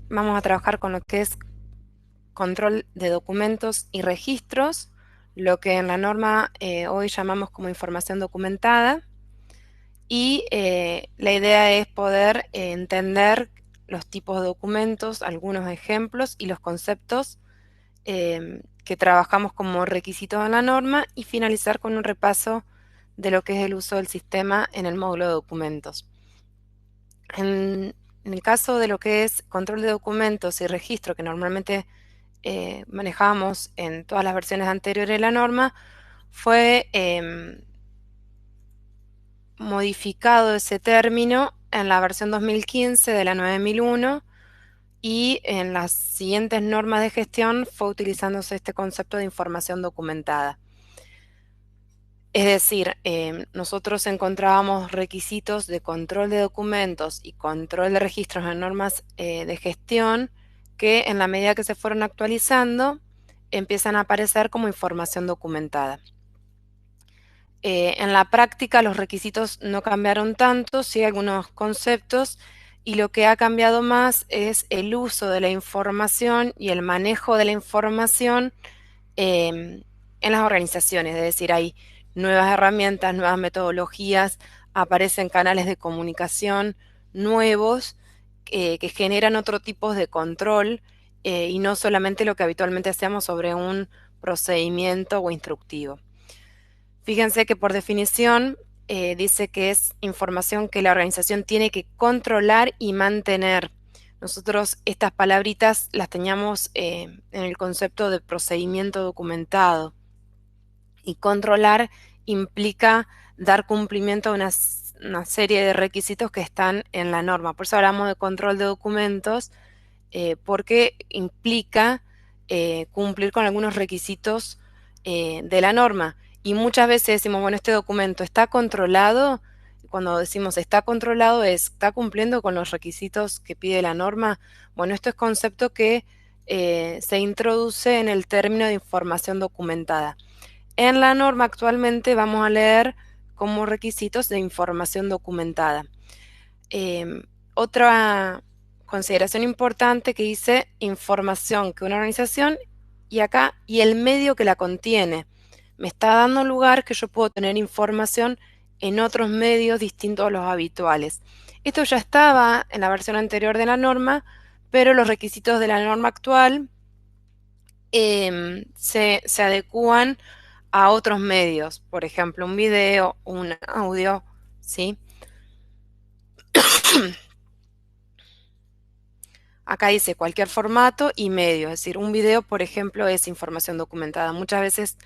vamos a trabajar con lo que es control de documentos y registros, lo que en la norma hoy llamamos como información documentada. Y la idea es poder entender los tipos de documentos, algunos ejemplos y los conceptos que trabajamos como requisitos en la norma y finalizar con un repaso de lo que es el uso del sistema en el módulo de documentos. En el caso de lo que es control de documentos y registro, que normalmente manejamos en todas las versiones anteriores de la norma, fue modificado ese término en la versión 2015 de la 9001 y en las siguientes normas de gestión fue utilizándose este concepto de información documentada. Es decir, nosotros encontrábamos requisitos de control de documentos y control de registros en normas de gestión que en la medida que se fueron actualizando empiezan a aparecer como información documentada. En la práctica los requisitos no cambiaron tanto, sí algunos conceptos, y lo que ha cambiado más es el uso de la información y el manejo de la información en las organizaciones, es decir, hay nuevas herramientas, nuevas metodologías, aparecen canales de comunicación nuevos que generan otro tipo de control y no solamente lo que habitualmente hacemos sobre un procedimiento o instructivo. Fíjense que por definición dice que es información que la organización tiene que controlar y mantener. Nosotros estas palabritas las teníamos en el concepto de procedimiento documentado y controlar implica dar cumplimiento a una serie de requisitos que están en la norma. Por eso hablamos de control de documentos porque implica cumplir con algunos requisitos de la norma. Y muchas veces decimos, bueno, este documento está controlado. Cuando decimos está controlado, está cumpliendo con los requisitos que pide la norma. Bueno, esto es concepto que se introduce en el término de información documentada. En la norma actualmente vamos a leer como requisitos de información documentada. Otra consideración importante que dice información que una organización y el medio que la contiene. Me está dando lugar que yo puedo tener información en otros medios distintos a los habituales. Esto ya estaba en la versión anterior de la norma, pero los requisitos de la norma actual se adecúan a otros medios, por ejemplo, un video, un audio, ¿sí? Acá dice cualquier formato y medio, es decir, un video, por ejemplo, es información documentada. Muchas veces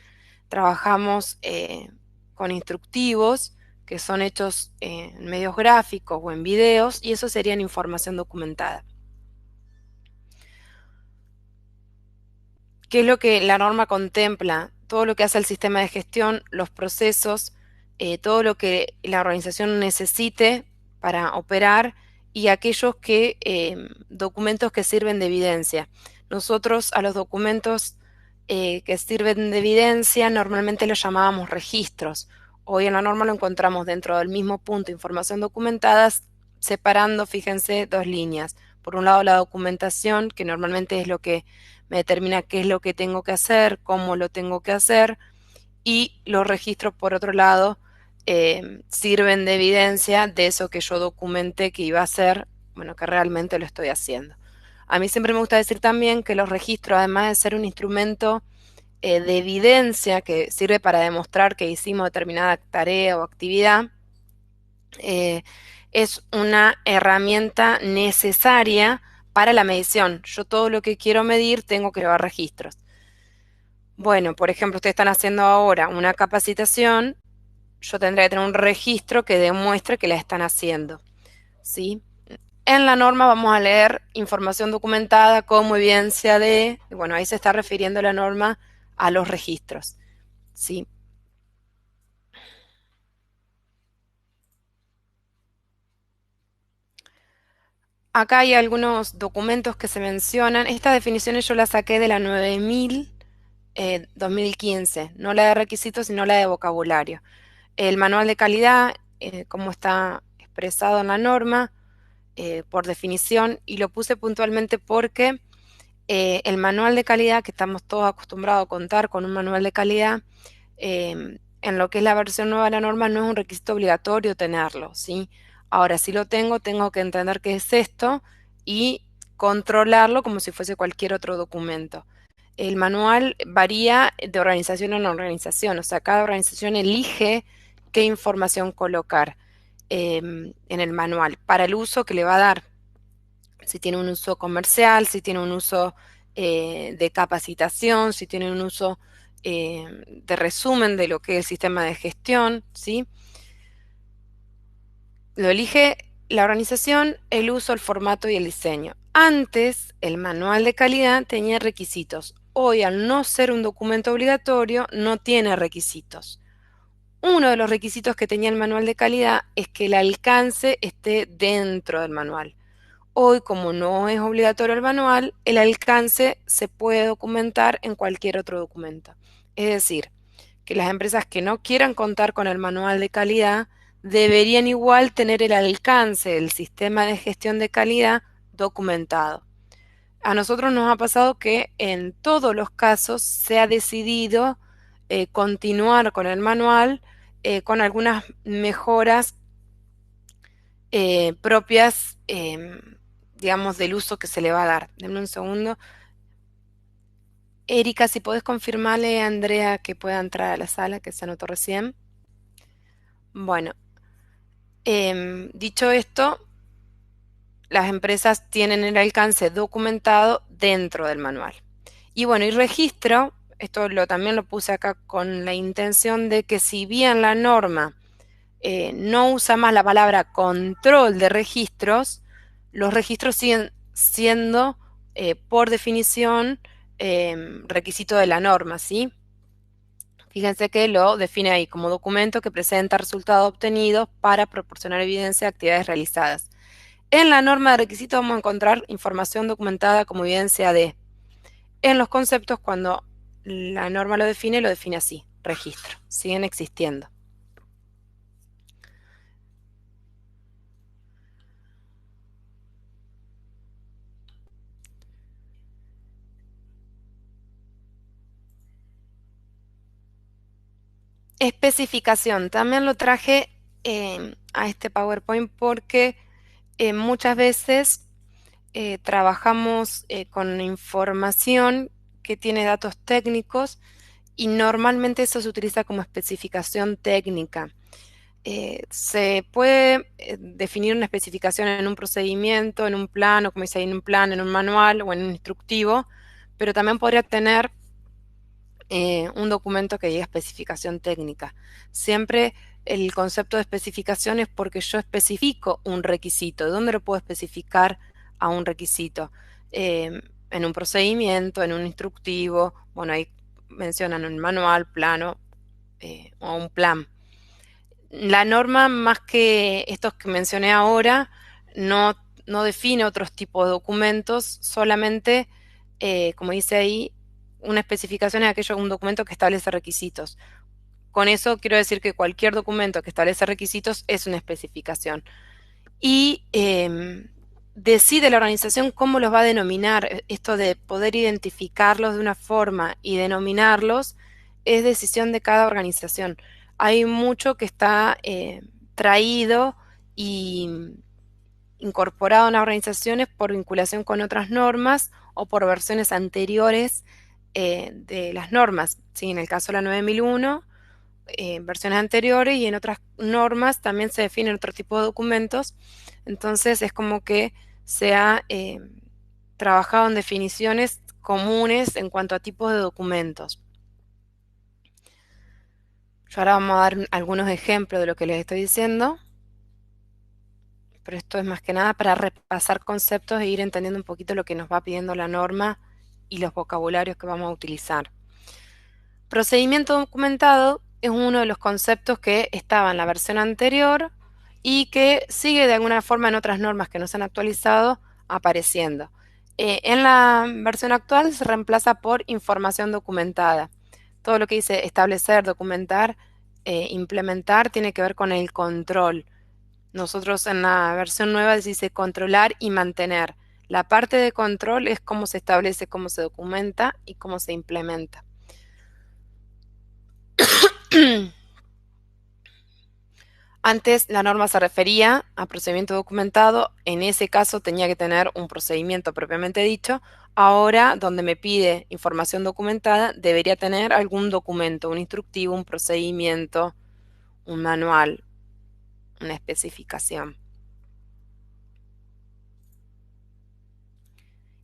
trabajamos con instructivos que son hechos en medios gráficos o en videos y eso sería información documentada. ¿Qué es lo que la norma contempla? Todo lo que hace el sistema de gestión, los procesos, todo lo que la organización necesite para operar y aquellos documentos que sirven de evidencia. Nosotros a los documentos que sirven de evidencia normalmente los llamábamos registros. Hoy en la norma lo encontramos dentro del mismo punto, información documentada, separando, fíjense, dos líneas. Por un lado la documentación, que normalmente es lo que me determina qué es lo que tengo que hacer, cómo lo tengo que hacer, y los registros, por otro lado, sirven de evidencia de eso que yo documenté que iba a hacer, bueno, que realmente lo estoy haciendo. A mí siempre me gusta decir también que los registros, además de ser un instrumento de evidencia que sirve para demostrar que hicimos determinada tarea o actividad, es una herramienta necesaria para la medición. Yo todo lo que quiero medir tengo que llevar registros. Bueno, por ejemplo, ustedes están haciendo ahora una capacitación, yo tendré que tener un registro que demuestre que la están haciendo, ¿sí? En la norma vamos a leer información documentada como evidencia de, bueno, ahí se está refiriendo la norma a los registros, ¿sí? Acá hay algunos documentos que se mencionan. Estas definiciones yo las saqué de la 9000 2015, no la de requisitos, sino la de vocabulario. El manual de calidad, como está expresado en la norma, por definición, y lo puse puntualmente porque el manual de calidad, que estamos todos acostumbrados a contar con un manual de calidad, en lo que es la versión nueva de la norma no es un requisito obligatorio tenerlo, ¿sí? Ahora, si lo tengo, tengo que entender qué es esto y controlarlo como si fuese cualquier otro documento. El manual varía de organización en organización, o sea, cada organización elige qué información colocar en el manual para el uso que le va a dar. Si tiene un uso comercial, si tiene un uso de capacitación, si tiene un uso de resumen de lo que es el sistema de gestión, ¿sí? Lo elige la organización, el uso, el formato y el diseño. Antes, el manual de calidad tenía requisitos. Hoy, al no ser un documento obligatorio, no tiene requisitos. Uno de los requisitos que tenía el manual de calidad es que el alcance esté dentro del manual. Hoy, como no es obligatorio el manual, el alcance se puede documentar en cualquier otro documento. Es decir, que las empresas que no quieran contar con el manual de calidad deberían igual tener el alcance del sistema de gestión de calidad documentado. A nosotros nos ha pasado que en todos los casos se ha decidido continuar con el manual con algunas mejoras propias, digamos, del uso que se le va a dar. Denme un segundo. Erika, si podés confirmarle a Andrea que pueda entrar a la sala, que se anotó recién. Bueno, dicho esto, las empresas tienen el alcance documentado dentro del manual. Y bueno, y registro, esto también lo puse acá con la intención de que si bien la norma no usa más la palabra control de registros, los registros siguen siendo, por definición, requisito de la norma, ¿sí? Fíjense que lo define ahí como documento que presenta resultados obtenidos para proporcionar evidencia de actividades realizadas. En la norma de requisitos vamos a encontrar información documentada como evidencia de. En los conceptos, cuando la norma lo define así, registro. Siguen existiendo. Especificación. También lo traje a este PowerPoint porque muchas veces trabajamos con información que tiene datos técnicos y normalmente eso se utiliza como especificación técnica. Se puede definir una especificación en un procedimiento, en un plano, como dice ahí, en un plan, en un manual o en un instructivo, pero también podría tener un documento que diga especificación técnica. Siempre el concepto de especificación es porque yo especifico un requisito. ¿De dónde lo puedo especificar a un requisito? En un procedimiento, en un instructivo, bueno, ahí mencionan un manual, plano o un plan. La norma, más que estos que mencioné ahora, no define otros tipos de documentos, solamente, como dice ahí, una especificación es aquello, un documento que establece requisitos. Con eso quiero decir que cualquier documento que establece requisitos es una especificación. Y decide la organización cómo los va a denominar. Esto de poder identificarlos de una forma y denominarlos es decisión de cada organización. Hay mucho que está traído y incorporado en las organizaciones por vinculación con otras normas o por versiones anteriores de las normas. ¿Sí? En el caso de la 9001, versiones anteriores, y en otras normas también se definen otro tipo de documentos. Entonces es como que se ha trabajado en definiciones comunes en cuanto a tipos de documentos. Yo ahora vamos a dar algunos ejemplos de lo que les estoy diciendo, pero esto es más que nada para repasar conceptos e ir entendiendo un poquito lo que nos va pidiendo la norma y los vocabularios que vamos a utilizar. Procedimiento documentado es uno de los conceptos que estaba en la versión anterior y que sigue de alguna forma en otras normas que no se han actualizado apareciendo. En la versión actual se reemplaza por información documentada. Todo lo que dice establecer, documentar, implementar tiene que ver con el control. Nosotros en la versión nueva dice controlar y mantener. La parte de control es cómo se establece, cómo se documenta y cómo se implementa. Antes la norma se refería a procedimiento documentado, en ese caso tenía que tener un procedimiento propiamente dicho. Ahora, donde me pide información documentada, debería tener algún documento, un instructivo, un procedimiento, un manual, una especificación.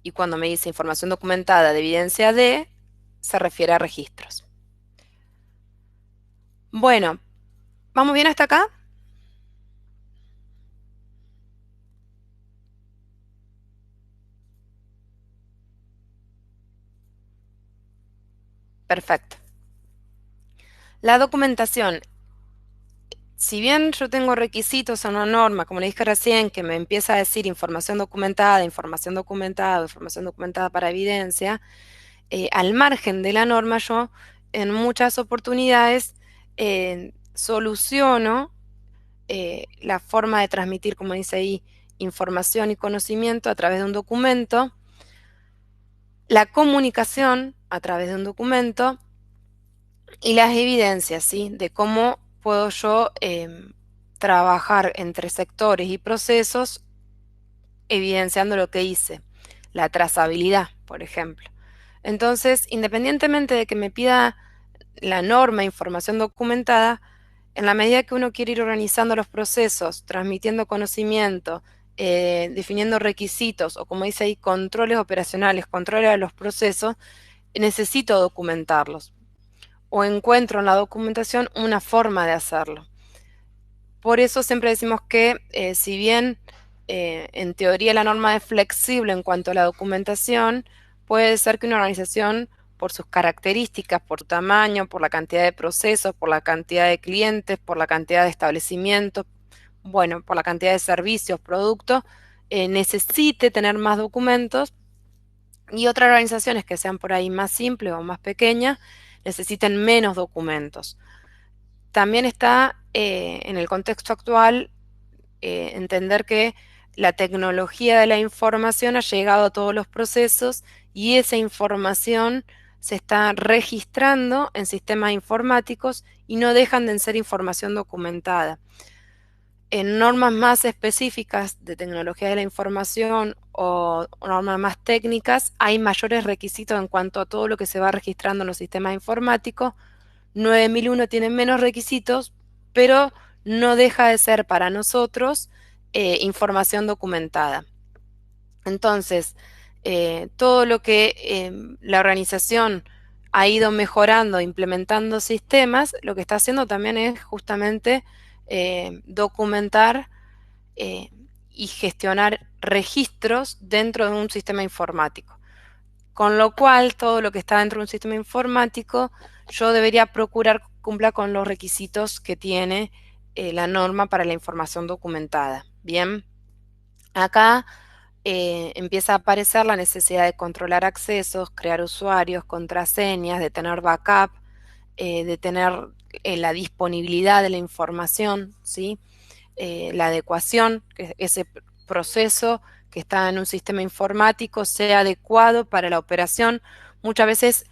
Y cuando me dice información documentada de evidencia de, se refiere a registros. Bueno, ¿vamos bien hasta acá? Perfecto. La documentación. Si bien yo tengo requisitos en una norma, como le dije recién, que me empieza a decir información documentada para evidencia, al margen de la norma yo en muchas oportunidades soluciono la forma de transmitir, como dice ahí, información y conocimiento a través de un documento, la comunicación a través de un documento y las evidencias, ¿sí? De cómo puedo yo trabajar entre sectores y procesos evidenciando lo que hice, la trazabilidad, por ejemplo. Entonces, independientemente de que me pida la norma información documentada, en la medida que uno quiere ir organizando los procesos, transmitiendo conocimiento, definiendo requisitos o, como dice ahí, controles operacionales, controles de los procesos, necesito documentarlos o encuentro en la documentación una forma de hacerlo. Por eso siempre decimos que si bien en teoría la norma es flexible en cuanto a la documentación, puede ser que una organización, por sus características, por tamaño, por la cantidad de procesos, por la cantidad de clientes, por la cantidad de establecimientos, bueno, por la cantidad de servicios, productos, necesite tener más documentos y otras organizaciones que sean por ahí más simples o más pequeñas necesiten menos documentos. También está en el contexto actual entender que la tecnología de la información ha llegado a todos los procesos y esa información se está registrando en sistemas informáticos y no dejan de ser información documentada. En normas más específicas de tecnología de la información o normas más técnicas hay mayores requisitos en cuanto a todo lo que se va registrando en los sistemas informáticos. 9001 tiene menos requisitos, pero no deja de ser para nosotros información documentada. Entonces, todo lo que la organización ha ido mejorando, implementando sistemas, lo que está haciendo también es justamente documentar y gestionar registros dentro de un sistema informático. Con lo cual, todo lo que está dentro de un sistema informático, yo debería procurar cumpla con los requisitos que tiene la norma para la información documentada. Bien, acá empieza a aparecer la necesidad de controlar accesos, crear usuarios, contraseñas, de tener backup, de tener la disponibilidad de la información, ¿sí? La adecuación, que ese proceso que está en un sistema informático sea adecuado para la operación. Muchas veces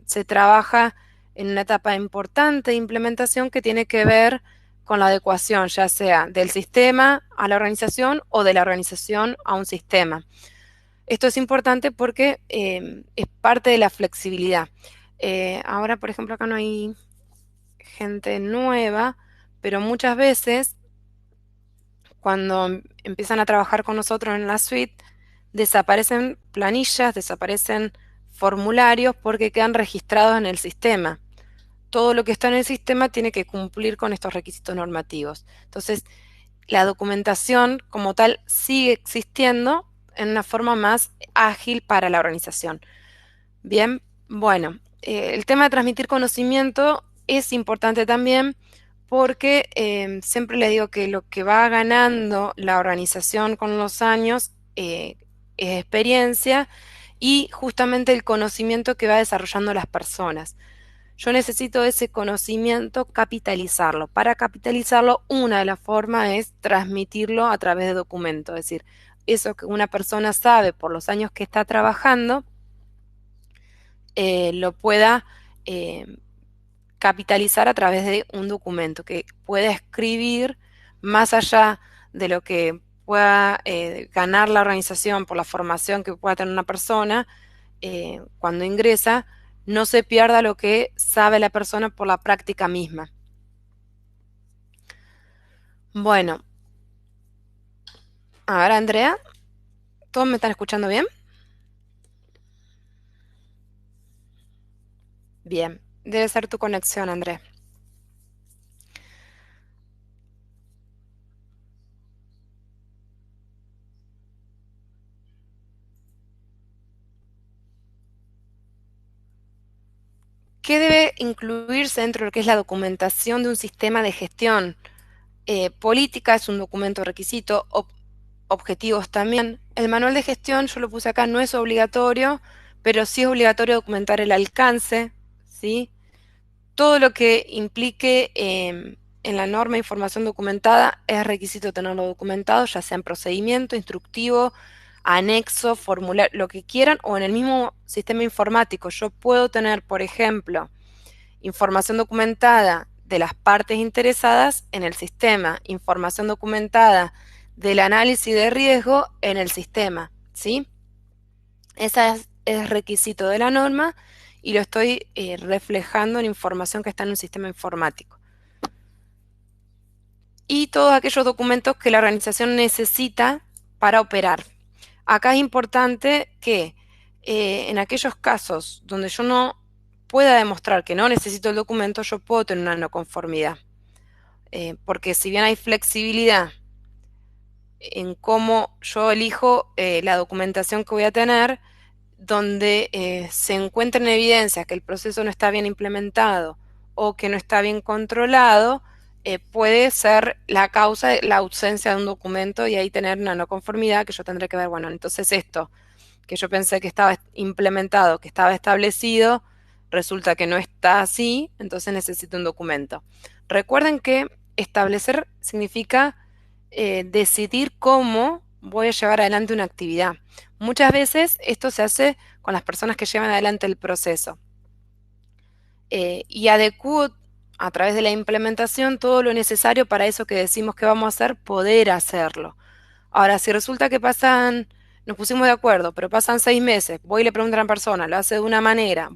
se trabaja en una etapa importante de implementación que tiene que ver con la adecuación, ya sea del sistema a la organización o de la organización a un sistema. Esto es importante porque es parte de la flexibilidad. Ahora, por ejemplo, acá no hay gente nueva, pero muchas veces cuando empiezan a trabajar con nosotros en la suite, desaparecen planillas, desaparecen formularios porque quedan registrados en el sistema. Todo lo que está en el sistema tiene que cumplir con estos requisitos normativos. Entonces, la documentación como tal sigue existiendo en una forma más ágil para la organización. Bien, bueno, el tema de transmitir conocimiento es importante también porque siempre les digo que lo que va ganando la organización con los años es experiencia y justamente el conocimiento que va desarrollando las personas. yo necesito ese conocimiento capitalizarlo. Para capitalizarlo, una de las formas es transmitirlo a través de documentos, es decir, eso que una persona sabe por los años que está trabajando, lo pueda capitalizar a través de un documento, que pueda escribir más allá de lo que pueda ganar la organización por la formación que pueda tener una persona cuando ingresa, no se pierda lo que sabe la persona por la práctica misma. Bueno, ahora Andrea, ¿todos me están escuchando bien? Bien, debe ser tu conexión, Andrea. ¿Qué debe incluirse dentro de lo que es la documentación de un sistema de gestión? Política es un documento requisito, objetivos también. El manual de gestión, yo lo puse acá, no es obligatorio, pero sí es obligatorio documentar el alcance, ¿sí? Todo lo que implique en la norma de información documentada es requisito tenerlo documentado, ya sea en procedimiento, instructivo, anexo, formulario, lo que quieran, o en el mismo sistema informático. Yo puedo tener, por ejemplo, información documentada de las partes interesadas en el sistema, información documentada del análisis de riesgo en el sistema, ¿sí? Ese es requisito de la norma y lo estoy reflejando en información que está en un sistema informático. Y todos aquellos documentos que la organización necesita para operar. Acá es importante que en aquellos casos donde yo no pueda demostrar que no necesito el documento, yo puedo tener una no conformidad. Porque si bien hay flexibilidad en cómo yo elijo la documentación que voy a tener, donde se encuentren evidencias que el proceso no está bien implementado o que no está bien controlado, puede ser la causa de la ausencia de un documento y ahí tener una no conformidad que yo tendré que ver, bueno, entonces esto que yo pensé que estaba implementado, que estaba establecido, resulta que no está así, entonces necesito un documento. Recuerden que establecer significa decidir cómo voy a llevar adelante una actividad. Muchas veces esto se hace con las personas que llevan adelante el proceso. Y adecuo a través de la implementación todo lo necesario para eso que decimos que vamos a hacer, poder hacerlo. Ahora, si resulta que nos pusimos de acuerdo, pero pasan 6 meses, voy y le pregunto a una persona, lo hace de una manera,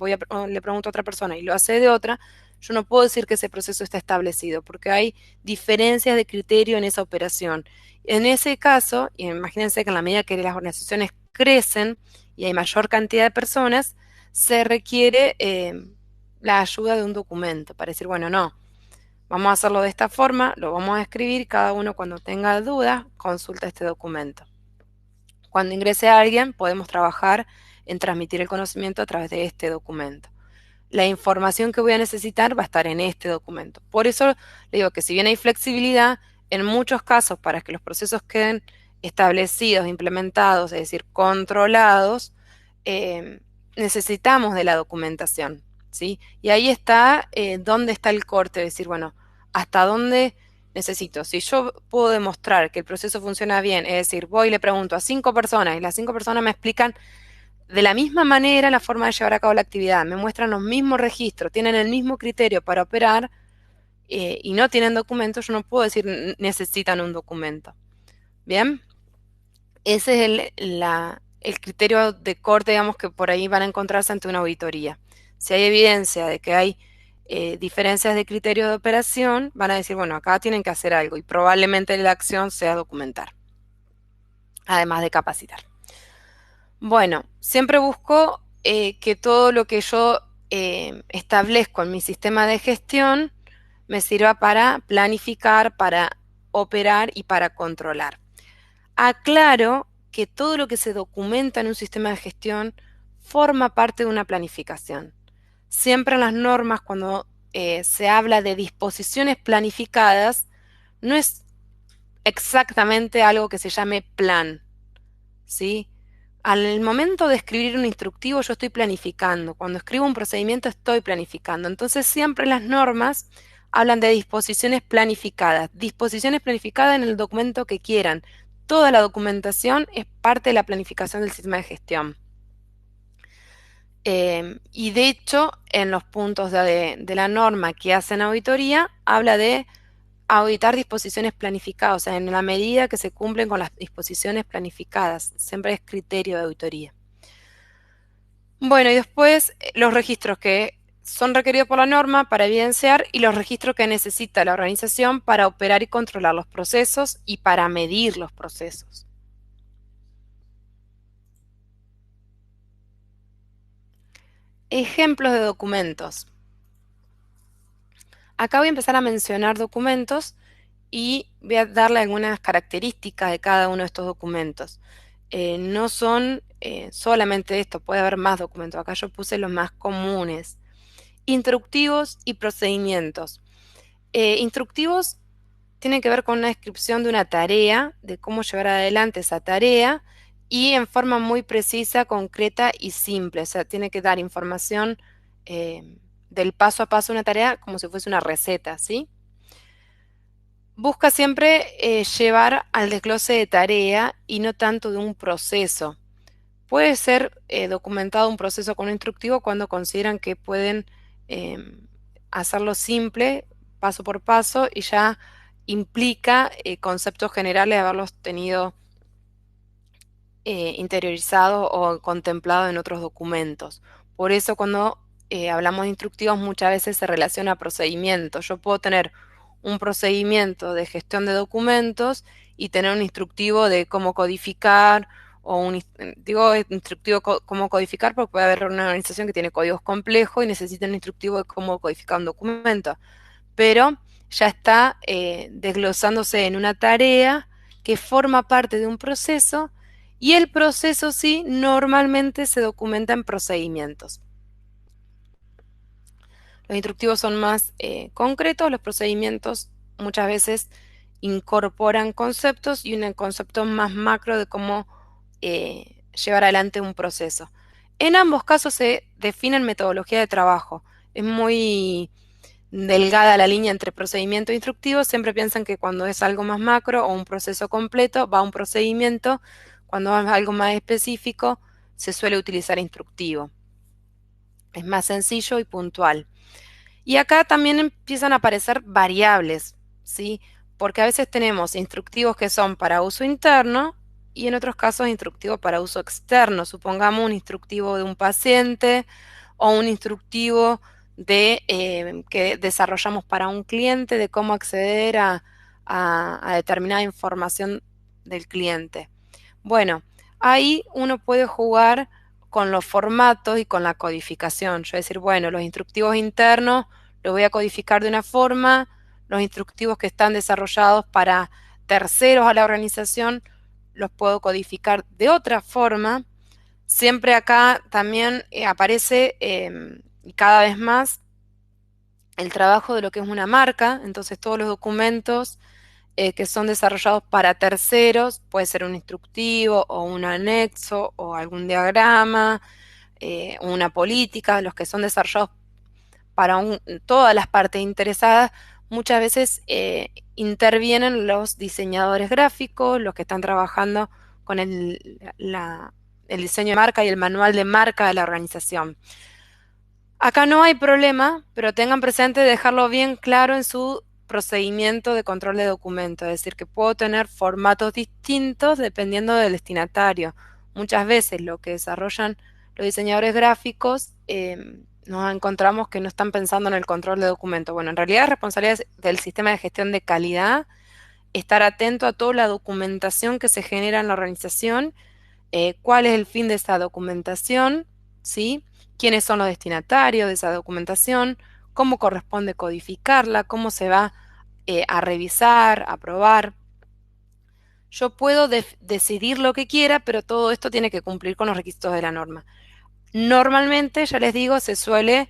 le pregunto a otra persona y lo hace de otra, yo no puedo decir que ese proceso está establecido, porque hay diferencias de criterio en esa operación. En ese caso, y imagínense que en la medida que las organizaciones crecen y hay mayor cantidad de personas, se requiere la ayuda de un documento para decir, bueno, no, vamos a hacerlo de esta forma, lo vamos a escribir, cada uno cuando tenga dudas consulta este documento. Cuando ingrese a alguien podemos trabajar en transmitir el conocimiento a través de este documento. La información que voy a necesitar va a estar en este documento. Por eso le digo que si bien hay flexibilidad, en muchos casos para que los procesos queden establecidos, implementados, es decir, controlados, necesitamos de la documentación, ¿sí? Y ahí está dónde está el corte, es decir, bueno, hasta dónde necesito. Si yo puedo demostrar que el proceso funciona bien, es decir, voy y le pregunto a 5 personas y las 5 personas me explican de la misma manera la forma de llevar a cabo la actividad, me muestran los mismos registros, tienen el mismo criterio para operar y no tienen documentos, yo no puedo decir necesitan un documento. ¿Bien? Ese es el criterio de corte, digamos, que por ahí van a encontrarse ante una auditoría. Si hay evidencia de que hay diferencias de criterio de operación, van a decir, bueno, acá tienen que hacer algo y probablemente la acción sea documentar, además de capacitar. Bueno, siempre busco que todo lo que yo establezco en mi sistema de gestión me sirva para planificar, para operar y para controlar. Aclaro que todo lo que se documenta en un sistema de gestión forma parte de una planificación. Siempre en las normas, cuando se habla de disposiciones planificadas, no es exactamente algo que se llame plan, ¿sí? al momento de escribir un instructivo yo estoy planificando, cuando escribo un procedimiento estoy planificando. Entonces siempre las normas hablan de disposiciones planificadas en el documento que quieran. Toda la documentación es parte de la planificación del sistema de gestión. Y de hecho, en los puntos de la norma que hacen auditoría, habla de auditar disposiciones planificadas, o sea, en la medida que se cumplen con las disposiciones planificadas. Siempre es criterio de auditoría. Bueno, y después los registros que son requeridos por la norma para evidenciar y los registros que necesita la organización para operar y controlar los procesos y para medir los procesos. Ejemplos de documentos. Acá voy a empezar a mencionar documentos y voy a darle algunas características de cada uno de estos documentos. No son solamente esto, puede haber más documentos. Acá yo puse los más comunes. Instructivos y procedimientos. Instructivos tienen que ver con una descripción de una tarea, de cómo llevar adelante esa tarea y en forma muy precisa, concreta y simple. O sea, tiene que dar información del paso a paso de una tarea como si fuese una receta, ¿sí? Busca siempre llevar al desglose de tarea y no tanto de un proceso. Puede ser documentado un proceso con un instructivo cuando consideran que pueden hacerlo simple, paso por paso, y ya implica conceptos generales de haberlos tenido interiorizado o contemplado en otros documentos. Por eso cuando hablamos de instructivos muchas veces se relaciona a procedimientos. Yo puedo tener un procedimiento de gestión de documentos y tener un instructivo de cómo codificar o digo instructivo cómo codificar porque puede haber una organización que tiene códigos complejos y necesita un instructivo de cómo codificar un documento. Pero ya está desglosándose en una tarea que forma parte de un proceso y el proceso sí normalmente se documenta en procedimientos. Los instructivos son más concretos, los procedimientos muchas veces incorporan conceptos y un concepto más macro de cómo llevar adelante un proceso. En ambos casos se definen metodología de trabajo. Es muy delgada la línea entre procedimiento e instructivo. Siempre piensan que cuando es algo más macro o un proceso completo va a un procedimiento. Cuando es algo más específico se suele utilizar instructivo. Es más sencillo y puntual. Y acá también empiezan a aparecer variables, ¿sí? Porque a veces tenemos instructivos que son para uso interno y en otros casos instructivos para uso externo. Supongamos un instructivo de un paciente o un instructivo que desarrollamos para un cliente de cómo acceder a determinada información del cliente. Bueno, ahí uno puede jugar con los formatos y con la codificación. Yo decir, bueno, los instructivos internos los voy a codificar de una forma, los instructivos que están desarrollados para terceros a la organización los puedo codificar de otra forma. Siempre acá también aparece cada vez más el trabajo de lo que es una marca, entonces todos los documentos que son desarrollados para terceros, puede ser un instructivo o un anexo o algún diagrama, una política, los que son desarrollados para todas las partes interesadas, muchas veces intervienen los diseñadores gráficos, los que están trabajando con el diseño de marca y el manual de marca de la organización. Acá no hay problema, pero tengan presente dejarlo bien claro en su procedimiento de control de documentos, es decir, que puedo tener formatos distintos dependiendo del destinatario. Muchas veces lo que desarrollan los diseñadores gráficos nos encontramos que no están pensando en el control de documentos. Bueno, en realidad es responsabilidad del sistema de gestión de calidad estar atento a toda la documentación que se genera en la organización, cuál es el fin de esa documentación, ¿sí? Quiénes son los destinatarios de esa documentación, cómo corresponde codificarla, cómo se va a revisar, a aprobar. Yo puedo decidir lo que quiera, pero todo esto tiene que cumplir con los requisitos de la norma. Normalmente, ya les digo, se suele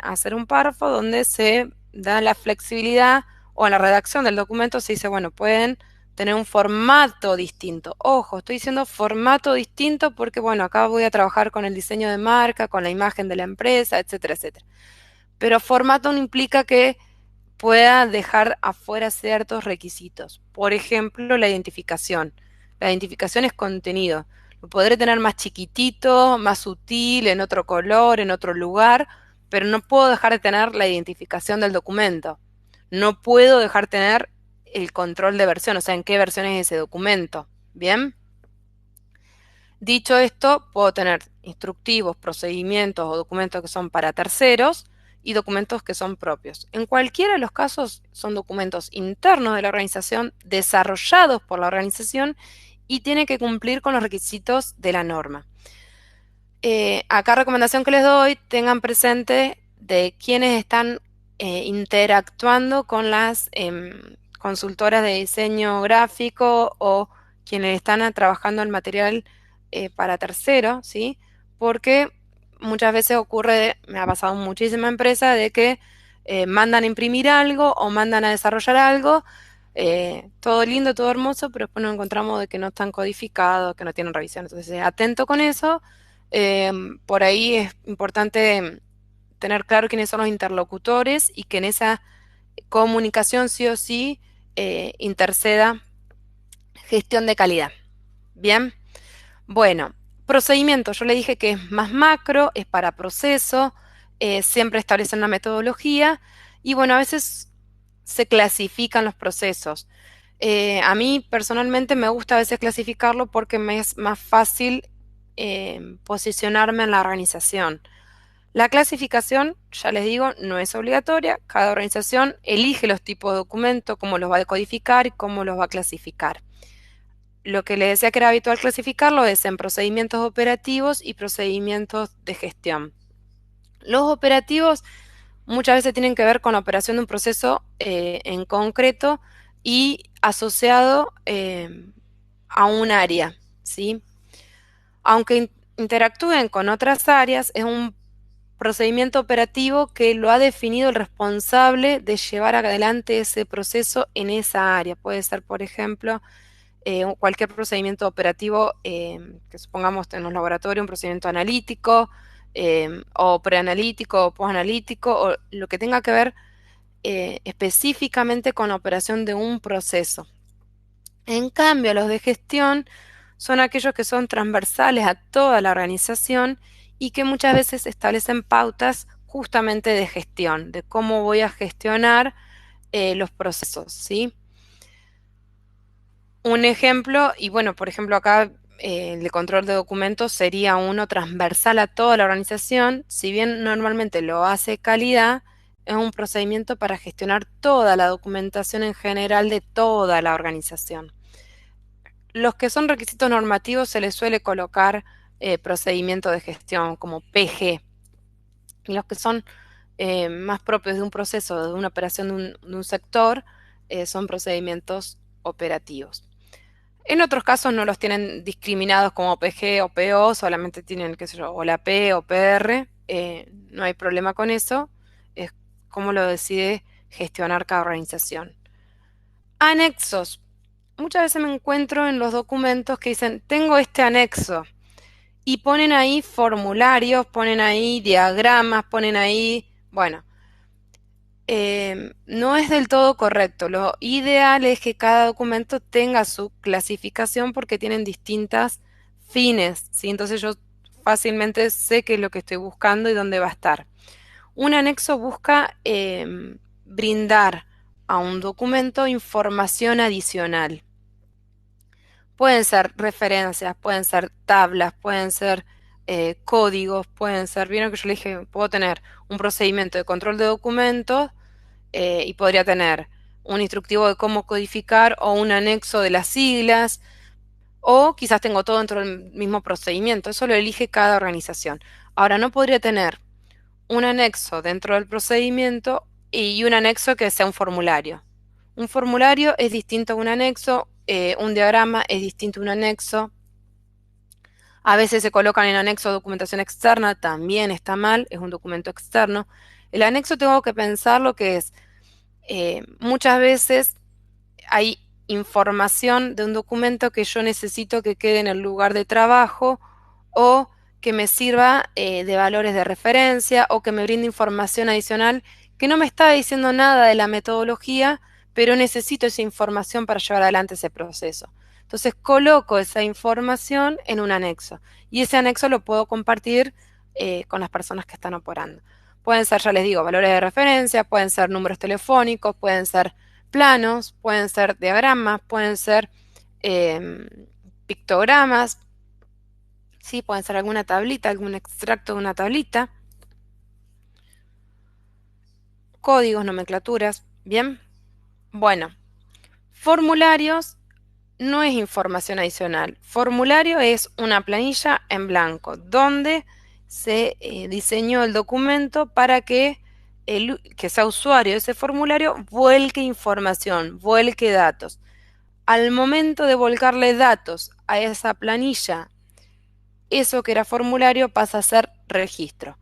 hacer un párrafo donde se da la flexibilidad o en la redacción del documento se dice, bueno, pueden tener un formato distinto. Ojo, estoy diciendo formato distinto porque, bueno, acá voy a trabajar con el diseño de marca, con la imagen de la empresa, etcétera, etcétera. Pero formato no implica que pueda dejar afuera ciertos requisitos. Por ejemplo, la identificación. La identificación es contenido. Lo podré tener más chiquitito, más sutil, en otro color, en otro lugar, pero no puedo dejar de tener la identificación del documento. No puedo dejar de tener el control de versión, o sea, en qué versión es ese documento. ¿Bien? Dicho esto, puedo tener instructivos, procedimientos o documentos que son para terceros y documentos que son propios. En cualquiera de los casos son documentos internos de la organización, desarrollados por la organización y tienen que cumplir con los requisitos de la norma. Acá recomendación que les doy, tengan presente de quienes están interactuando con las consultoras de diseño gráfico o quienes están trabajando el material para terceros, ¿sí? Porque muchas veces ocurre, me ha pasado en muchísimas empresas, de que mandan a imprimir algo o mandan a desarrollar algo, todo lindo, todo hermoso, pero después nos encontramos de que no están codificados, que no tienen revisión. Entonces, atento con eso. Por ahí es importante tener claro quiénes son los interlocutores y que en esa comunicación sí o sí interceda gestión de calidad. Bien, bueno, procedimiento, yo le dije que es más macro, es para proceso, siempre establecen una metodología y bueno, a veces se clasifican los procesos. A mí personalmente me gusta a veces clasificarlo porque me es más fácil posicionarme en la organización. La clasificación, ya les digo, no es obligatoria. Cada organización elige los tipos de documentos, cómo los va a codificar y cómo los va a clasificar. Lo que les decía que era habitual clasificarlo es en procedimientos operativos y procedimientos de gestión. Los operativos muchas veces tienen que ver con la operación de un proceso en concreto y asociado a un área, ¿sí? Aunque interactúen con otras áreas, es un procedimiento operativo que lo ha definido el responsable de llevar adelante ese proceso en esa área. Puede ser, por ejemplo, cualquier procedimiento operativo que supongamos en los laboratorios, un procedimiento analítico o preanalítico o posanalítico o lo que tenga que ver específicamente con la operación de un proceso. En cambio, los de gestión son aquellos que son transversales a toda la organización y que muchas veces establecen pautas justamente de gestión, de cómo voy a gestionar los procesos, ¿sí? Un ejemplo, y bueno, por ejemplo acá el de control de documentos sería uno transversal a toda la organización, si bien normalmente lo hace calidad, es un procedimiento para gestionar toda la documentación en general de toda la organización. Los que son requisitos normativos se les suele colocar procedimiento de gestión como PG. Y los que son más propios de un proceso, de una operación de un sector, son procedimientos operativos. En otros casos no los tienen discriminados como PG o PO, solamente tienen, qué sé yo, o la P o PR, no hay problema con eso, es como lo decide gestionar cada organización. Anexos. Muchas veces me encuentro en los documentos que dicen, tengo este anexo, y ponen ahí formularios, ponen ahí diagramas, ponen ahí, bueno, no es del todo correcto. Lo ideal es que cada documento tenga su clasificación porque tienen distintas fines, ¿sí? Entonces yo fácilmente sé qué es lo que estoy buscando y dónde va a estar. Un anexo busca brindar a un documento información adicional. Pueden ser referencias, pueden ser tablas, pueden ser códigos, pueden ser, vieron que yo le dije, puedo tener un procedimiento de control de documentos y podría tener un instructivo de cómo codificar o un anexo de las siglas, o quizás tengo todo dentro del mismo procedimiento, eso lo elige cada organización. Ahora, no podría tener un anexo dentro del procedimiento y un anexo que sea un formulario. Un formulario es distinto a un anexo, un diagrama es distinto a un anexo. A veces se colocan en anexo documentación externa, también está mal, es un documento externo. El anexo tengo que pensar lo que es. Muchas veces hay información de un documento que yo necesito que quede en el lugar de trabajo o que me sirva de valores de referencia o que me brinde información adicional que no me está diciendo nada de la metodología, pero necesito esa información para llevar adelante ese proceso. Entonces coloco esa información en un anexo y ese anexo lo puedo compartir con las personas que están operando. Pueden ser, ya les digo, valores de referencia, pueden ser números telefónicos, pueden ser planos, pueden ser diagramas, pueden ser pictogramas, ¿sí? Pueden ser alguna tablita, algún extracto de una tablita, códigos, nomenclaturas, ¿bien? Bueno, formularios no es información adicional. Formulario es una planilla en blanco donde se diseñó el documento para que que sea usuario de ese formulario vuelque información, vuelque datos. Al momento de volcarle datos a esa planilla, eso que era formulario pasa a ser registro.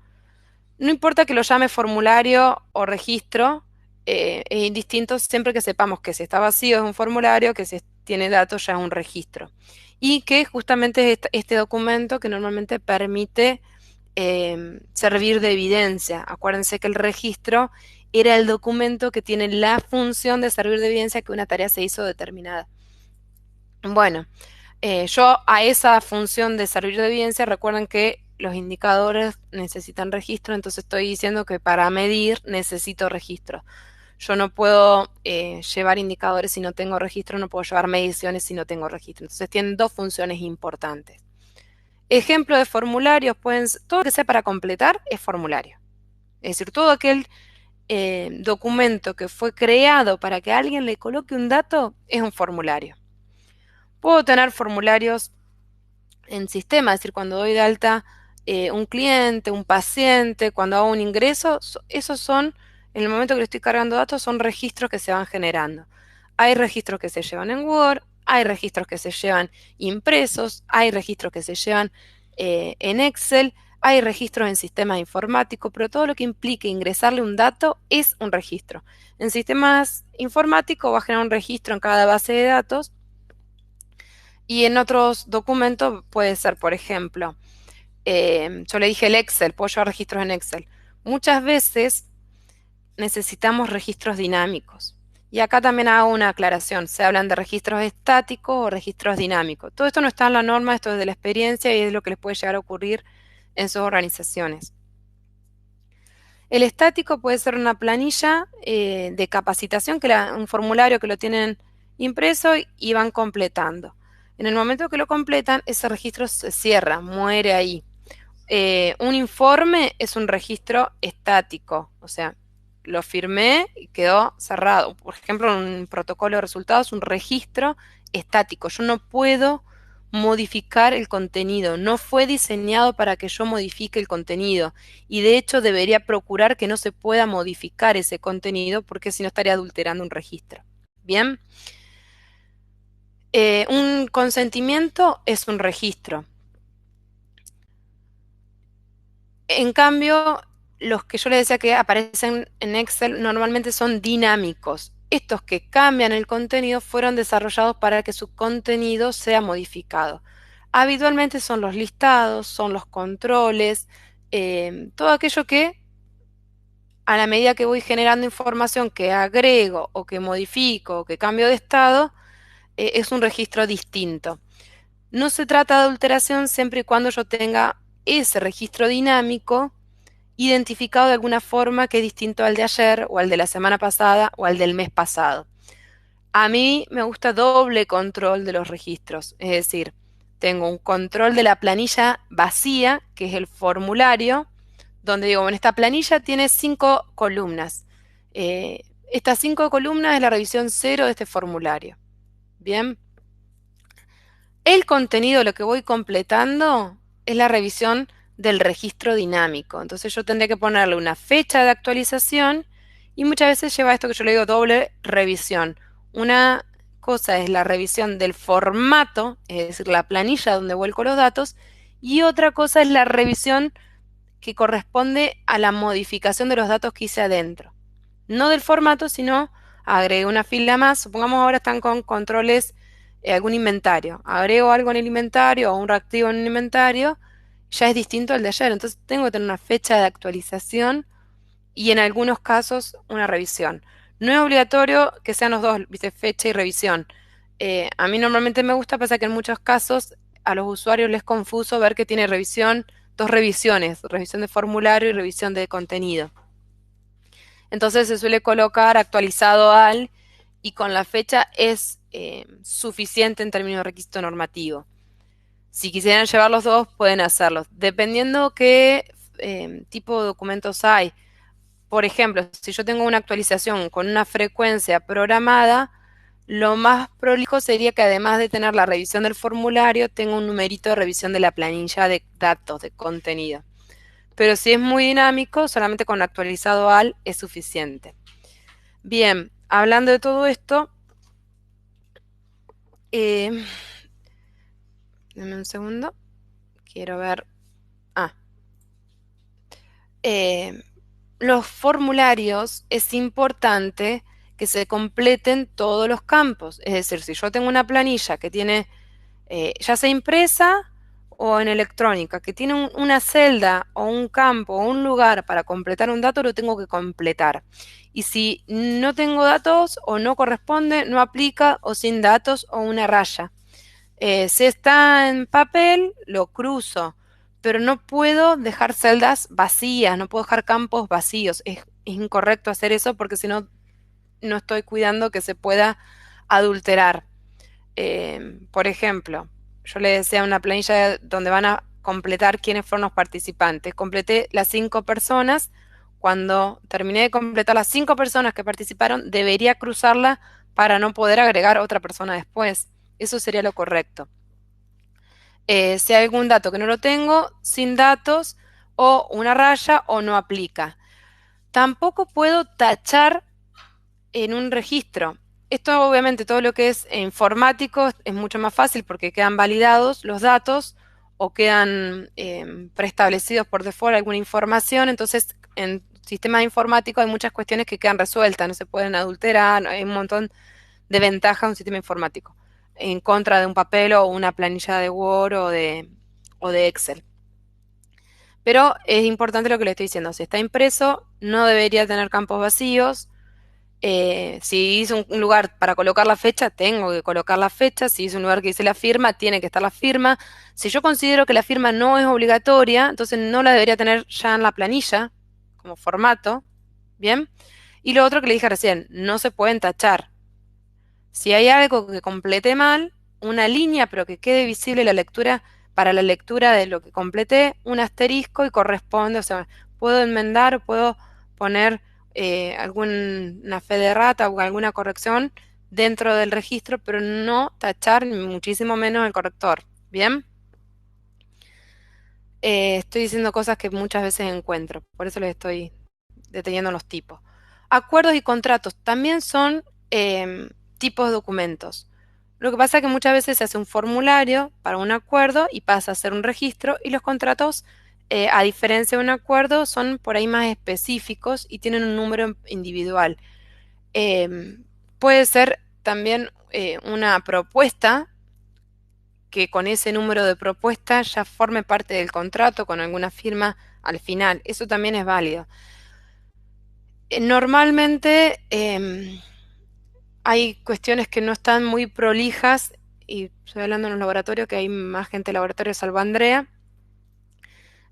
No importa que lo llame formulario o registro, es indistinto siempre que sepamos que si está vacío es un formulario, que si tiene datos ya es un registro. Y que justamente es este documento que normalmente permite servir de evidencia. Acuérdense que el registro era el documento que tiene la función de servir de evidencia que una tarea se hizo determinada. Bueno, yo a esa función de servir de evidencia, recuerden que los indicadores necesitan registro, entonces estoy diciendo que para medir necesito registro. Yo no puedo llevar indicadores si no tengo registro, no puedo llevar mediciones si no tengo registro. Entonces tienen dos funciones importantes. Ejemplo de formularios, todo lo que sea para completar es formulario. Es decir, todo aquel documento que fue creado para que alguien le coloque un dato es un formulario. Puedo tener formularios en sistema, es decir, cuando doy de alta un cliente, un paciente, cuando hago un ingreso, esos son, en el momento que le estoy cargando datos, son registros que se van generando. Hay registros que se llevan en Word, hay registros que se llevan impresos, hay registros que se llevan en Excel, hay registros en sistemas informáticos, pero todo lo que implique ingresarle un dato es un registro. En sistemas informáticos va a generar un registro en cada base de datos y en otros documentos puede ser, por ejemplo, yo le dije el Excel, puedo llevar registros en Excel. Muchas veces necesitamos registros dinámicos. Y acá también hago una aclaración, se hablan de registros estáticos o registros dinámicos. Todo esto no está en la norma, esto es de la experiencia y es lo que les puede llegar a ocurrir en sus organizaciones. El estático puede ser una planilla de capacitación, un formulario que lo tienen impreso y van completando. En el momento que lo completan, ese registro se cierra, muere ahí. Un informe es un registro estático, o sea, lo firmé y quedó cerrado. Por ejemplo, un protocolo de resultados, un registro estático. Yo no puedo modificar el contenido, no fue diseñado para que yo modifique el contenido y de hecho debería procurar que no se pueda modificar ese contenido porque si no estaría adulterando un registro. Bien, un consentimiento es un registro. En cambio, los que yo les decía que aparecen en Excel normalmente son dinámicos. Estos que cambian el contenido fueron desarrollados para que su contenido sea modificado. Habitualmente son los listados, son los controles, todo aquello que a la medida que voy generando información que agrego o que modifico o que cambio de estado, es un registro distinto. No se trata de adulteración siempre y cuando yo tenga ese registro dinámico identificado de alguna forma que es distinto al de ayer o al de la semana pasada o al del mes pasado. A mí me gusta doble control de los registros, es decir, tengo un control de la planilla vacía, que es el formulario, donde digo, bueno, esta planilla tiene 5 columnas. Estas 5 columnas es la revisión 0 de este formulario. Bien. El contenido, lo que voy completando, es la revisión del registro dinámico. Entonces yo tendría que ponerle una fecha de actualización y muchas veces lleva esto que yo le digo doble revisión. Una cosa es la revisión del formato, es decir, la planilla donde vuelco los datos, y otra cosa es la revisión que corresponde a la modificación de los datos que hice adentro. No del formato, sino agregué una fila más, supongamos ahora están con controles, algún inventario, agrego algo en el inventario o un reactivo en el inventario, ya es distinto al de ayer, entonces tengo que tener una fecha de actualización y en algunos casos una revisión. No es obligatorio que sean los dos, ¿viste? Fecha y revisión. A mí normalmente me gusta, pasa que en muchos casos a los usuarios les es confuso ver que tiene revisión, dos revisiones, revisión de formulario y revisión de contenido. Entonces se suele colocar actualizado al y con la fecha es suficiente en términos de requisito normativo. Si quisieran llevar los dos, pueden hacerlos. Dependiendo qué tipo de documentos hay. Por ejemplo, si yo tengo una actualización con una frecuencia programada, lo más prolijo sería que además de tener la revisión del formulario, tenga un numerito de revisión de la planilla de datos, de contenido. Pero si es muy dinámico, solamente con actualizado al es suficiente. Bien, hablando de todo esto, eh, dame un segundo, quiero ver. Ah, eh, los formularios es importante que se completen todos los campos. Es decir, si yo tengo una planilla que tiene, ya sea impresa o en electrónica, que tiene una celda o un campo o un lugar para completar un dato, lo tengo que completar. Y si no tengo datos o no corresponde, no aplica o sin datos o una raya. Si está en papel, lo cruzo, pero no puedo dejar celdas vacías, no puedo dejar campos vacíos. Es incorrecto hacer eso porque si no, no estoy cuidando que se pueda adulterar. Por ejemplo, yo le decía una planilla donde van a completar quiénes fueron los participantes. Completé las 5 personas. Cuando terminé de completar las 5 personas que participaron, debería cruzarla para no poder agregar otra persona después. Eso sería lo correcto. Si hay algún dato que no lo tengo, sin datos o una raya o no aplica. Tampoco puedo tachar en un registro. Esto obviamente todo lo que es informático es mucho más fácil porque quedan validados los datos o quedan preestablecidos por default alguna información. Entonces en sistemas informáticos hay muchas cuestiones que quedan resueltas, no se pueden adulterar, hay un montón de ventajas de un sistema informático en contra de un papel o una planilla de Word o de Excel. Pero es importante lo que le estoy diciendo. Si está impreso, no debería tener campos vacíos. Si hice un lugar para colocar la fecha, tengo que colocar la fecha. Si hice un lugar que dice la firma, tiene que estar la firma. Si yo considero que la firma no es obligatoria, entonces no la debería tener ya en la planilla como formato. Bien. Y lo otro que le dije recién, no se pueden tachar. Si hay algo que complete mal, una línea, pero que quede visible la lectura, para la lectura de lo que completé, un asterisco y corresponde, o sea, puedo enmendar, puedo poner alguna fe de errata o alguna corrección dentro del registro, pero no tachar, ni muchísimo menos el corrector. ¿Bien? Estoy diciendo cosas que muchas veces encuentro, por eso les estoy deteniendo los tipos. Acuerdos y contratos también son tipos de documentos. Lo que pasa es que muchas veces se hace un formulario para un acuerdo y pasa a ser un registro y los contratos, a diferencia de un acuerdo, son por ahí más específicos y tienen un número individual. Puede ser también una propuesta que con ese número de propuesta ya forme parte del contrato con alguna firma al final. Eso también es válido. Normalmente hay cuestiones que no están muy prolijas, y estoy hablando en los laboratorios, que hay más gente en laboratorio, salvo Andrea,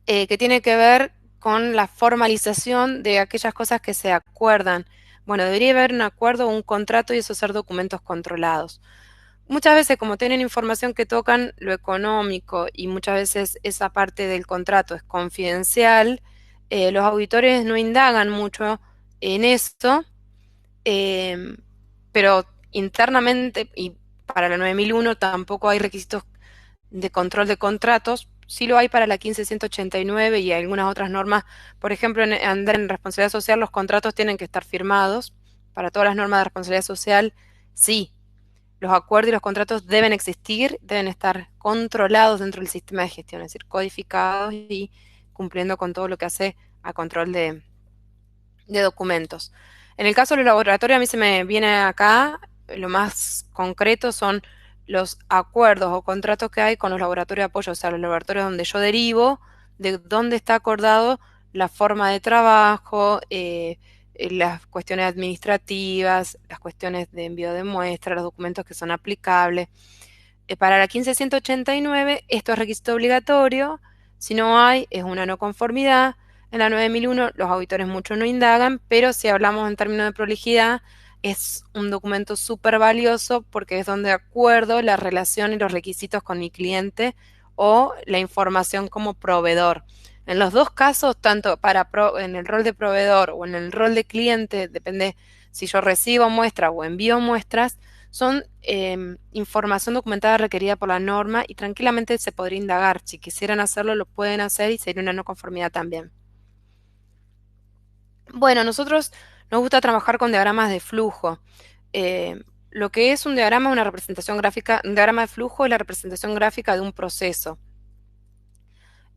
que tiene que ver con la formalización de aquellas cosas que se acuerdan. Bueno, debería haber un acuerdo o un contrato y eso ser documentos controlados. Muchas veces, como tienen información que tocan lo económico y muchas veces esa parte del contrato es confidencial, los auditores no indagan mucho en esto, eh, pero internamente y para la 9001 tampoco hay requisitos de control de contratos. Sí lo hay para la 15189 y algunas otras normas. Por ejemplo, en responsabilidad social los contratos tienen que estar firmados. Para todas las normas de responsabilidad social, sí. Los acuerdos y los contratos deben existir, deben estar controlados dentro del sistema de gestión, es decir, codificados y cumpliendo con todo lo que hace a control de documentos. En el caso de los laboratorios, a mí se me viene acá, lo más concreto son los acuerdos o contratos que hay con los laboratorios de apoyo, o sea, los laboratorios donde yo derivo, de dónde está acordado la forma de trabajo, las cuestiones administrativas, las cuestiones de envío de muestras, los documentos que son aplicables. Para la 15189, esto es requisito obligatorio. Si no hay, es una no conformidad. En la 9001, los auditores mucho no indagan, pero si hablamos en términos de prolijidad, es un documento súper valioso porque es donde acuerdo la relación y los requisitos con mi cliente o la información como proveedor. En los dos casos, tanto en el rol de proveedor o en el rol de cliente, depende si yo recibo muestras o envío muestras, son información documentada requerida por la norma y tranquilamente se podría indagar. Si quisieran hacerlo, lo pueden hacer y sería una no conformidad también. Bueno, nosotros nos gusta trabajar con diagramas de flujo. Lo que es un diagrama es una representación gráfica, un diagrama de flujo es la representación gráfica de un proceso.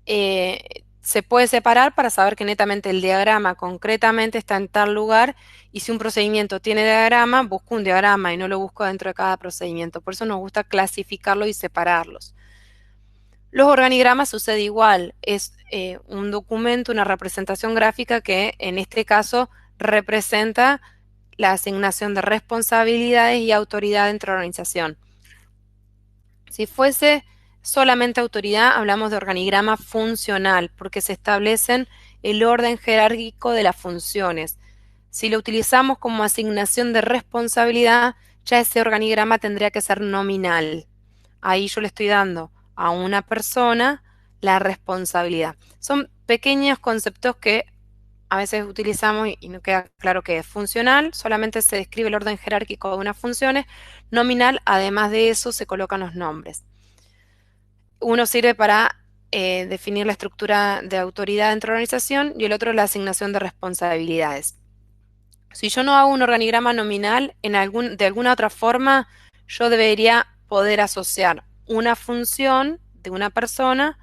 Se puede separar para saber que netamente el diagrama concretamente está en tal lugar y si un procedimiento tiene diagrama, busco un diagrama y no lo busco dentro de cada procedimiento. Por eso nos gusta clasificarlo y separarlos. Los organigramas sucede igual, es un documento, una representación gráfica que en este caso representa la asignación de responsabilidades y autoridad dentro de la organización. Si fuese solamente autoridad, hablamos de organigrama funcional, porque se establecen el orden jerárquico de las funciones. Si lo utilizamos como asignación de responsabilidad, ya ese organigrama tendría que ser nominal. Ahí yo le estoy dando a una persona la responsabilidad. Son pequeños conceptos que a veces utilizamos y no queda claro que es funcional, solamente se describe el orden jerárquico de unas funciones. Nominal, además de eso, se colocan los nombres. Uno sirve para definir la estructura de autoridad dentro de la organización y el otro la asignación de responsabilidades. Si yo no hago un organigrama nominal, de alguna otra forma, yo debería poder asociar una función de una persona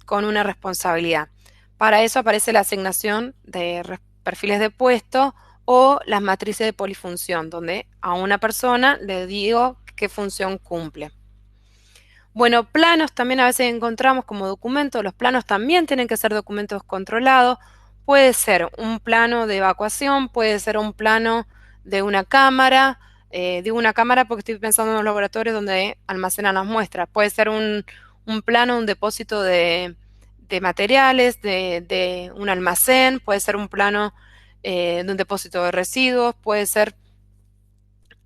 con una responsabilidad. Para eso aparece la asignación de perfiles de puesto o las matrices de polifunción, donde a una persona le digo qué función cumple. Bueno, planos también a veces encontramos como documentos. Los planos también tienen que ser documentos controlados. Puede ser un plano de evacuación, puede ser un plano de una cámara. Digo una cámara porque estoy pensando en los laboratorios donde almacenan las muestras. Puede ser un plano, un depósito de materiales, de un almacén, puede ser un plano de un depósito de residuos, puede ser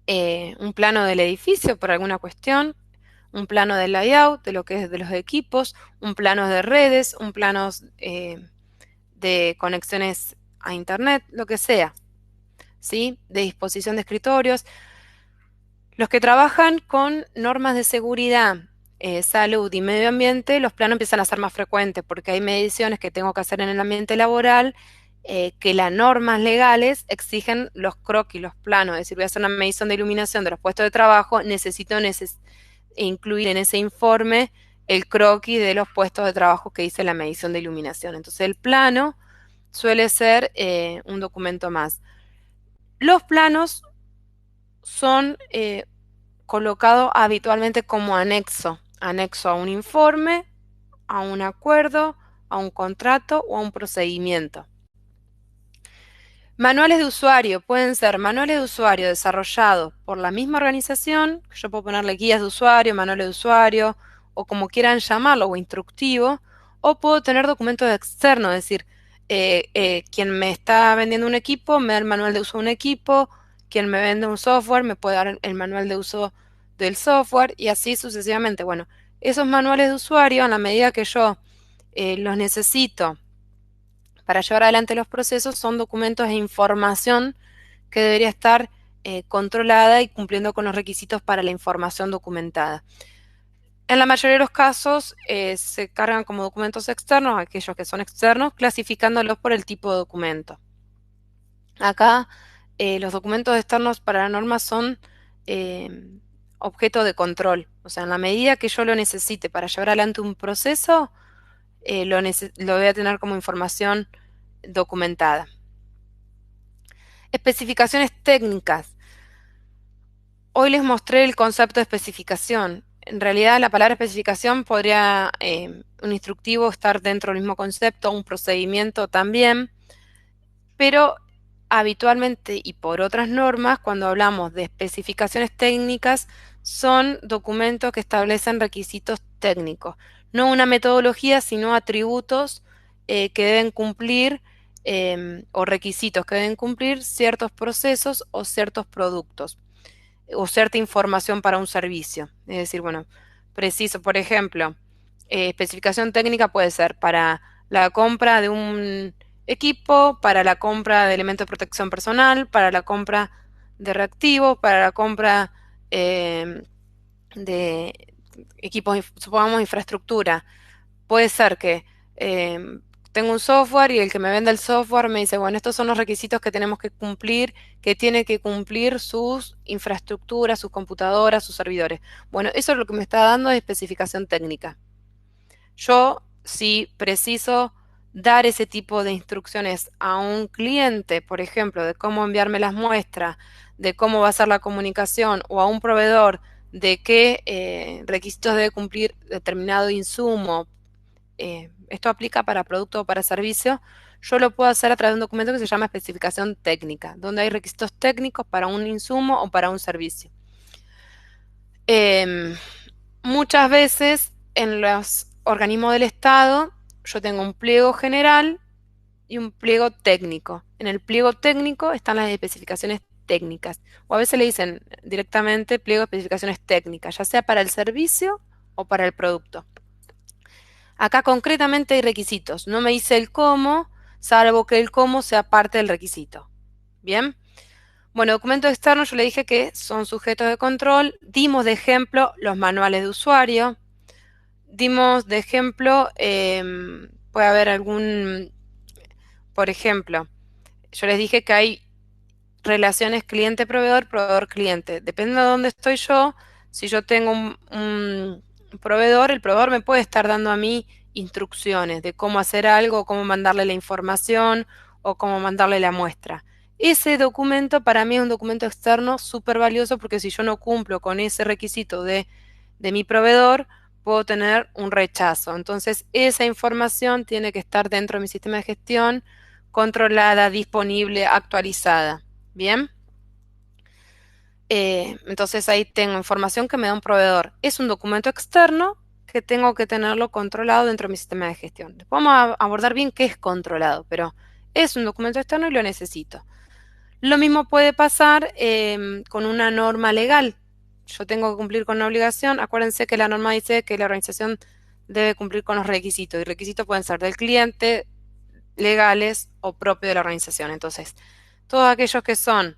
un plano del edificio por alguna cuestión, un plano del layout, de lo que es de los equipos, un plano de redes, un plano de conexiones a internet, lo que sea, ¿sí? De disposición de escritorios. Los que trabajan con normas de seguridad, salud y medio ambiente, los planos empiezan a ser más frecuentes porque hay mediciones que tengo que hacer en el ambiente laboral que las normas legales exigen los croquis, los planos. Es decir, voy a hacer una medición de iluminación de los puestos de trabajo, necesito incluir en ese informe el croquis de los puestos de trabajo que dice la medición de iluminación. Entonces el plano suele ser un documento más. Los planos son colocados habitualmente como anexo a un informe, a un acuerdo, a un contrato o a un procedimiento. Manuales de usuario pueden ser manuales de usuario desarrollados por la misma organización, yo puedo ponerle guías de usuario, manuales de usuario, o como quieran llamarlo, o instructivo, o puedo tener documentos externos, es decir, quien me está vendiendo un equipo me da el manual de uso de un equipo, quien me vende un software me puede dar el manual de uso del software, y así sucesivamente. Bueno, esos manuales de usuario, en la medida que yo los necesito para llevar adelante los procesos, son documentos e información que debería estar controlada y cumpliendo con los requisitos para la información documentada. En la mayoría de los casos se cargan como documentos externos, aquellos que son externos, clasificándolos por el tipo de documento. Acá los documentos externos para la norma son objeto de control. O sea, en la medida que yo lo necesite para llevar adelante un proceso, lo voy a tener como información documentada. Especificaciones técnicas. Hoy les mostré el concepto de especificación. En realidad la palabra especificación podría, un instructivo, estar dentro del mismo concepto, un procedimiento también, pero habitualmente y por otras normas, cuando hablamos de especificaciones técnicas, son documentos que establecen requisitos técnicos, no una metodología, sino atributos que deben cumplir o requisitos que deben cumplir ciertos procesos o ciertos productos o cierta información para un servicio. Es decir, bueno, preciso, por ejemplo, especificación técnica puede ser para la compra de un equipo, para la compra de elementos de protección personal, para la compra de reactivos, para la compra de equipos, supongamos infraestructura. Puede ser que tengo un software y el que me vende el software me dice, bueno, estos son los requisitos que tenemos que cumplir, que tiene que cumplir sus infraestructuras, sus computadoras, sus servidores. Bueno, eso es lo que me está dando de especificación técnica. Yo, si preciso dar ese tipo de instrucciones a un cliente, por ejemplo, de cómo enviarme las muestras, de cómo va a ser la comunicación, o a un proveedor de qué requisitos debe cumplir determinado insumo, esto aplica para producto o para servicio, yo lo puedo hacer a través de un documento que se llama especificación técnica, donde hay requisitos técnicos para un insumo o para un servicio. Muchas veces en los organismos del Estado yo tengo un pliego general y un pliego técnico. En el pliego técnico están las especificaciones técnicas, o a veces le dicen directamente pliego de especificaciones técnicas, ya sea para el servicio o para el producto. Acá concretamente hay requisitos, no me dice el cómo, salvo que el cómo sea parte del requisito. ¿Bien? Bueno, documentos externos yo le dije que son sujetos de control, dimos de ejemplo los manuales de usuario, dimos de ejemplo, puede haber algún, por ejemplo, yo les dije que hay relaciones cliente-proveedor, proveedor-cliente. Depende de dónde estoy yo, si yo tengo un proveedor, el proveedor me puede estar dando a mí instrucciones de cómo hacer algo, cómo mandarle la información o cómo mandarle la muestra. Ese documento para mí es un documento externo súper valioso porque si yo no cumplo con ese requisito de mi proveedor, puedo tener un rechazo. Entonces, esa información tiene que estar dentro de mi sistema de gestión, controlada, disponible, actualizada. ¿Bien? Entonces ahí tengo información que me da un proveedor. Es un documento externo que tengo que tenerlo controlado dentro de mi sistema de gestión. Después vamos a abordar bien qué es controlado, pero es un documento externo y lo necesito. Lo mismo puede pasar con una norma legal. Yo tengo que cumplir con una obligación. Acuérdense que la norma dice que la organización debe cumplir con los requisitos. Y requisitos pueden ser del cliente, legales o propios de la organización. Entonces, todos aquellos que son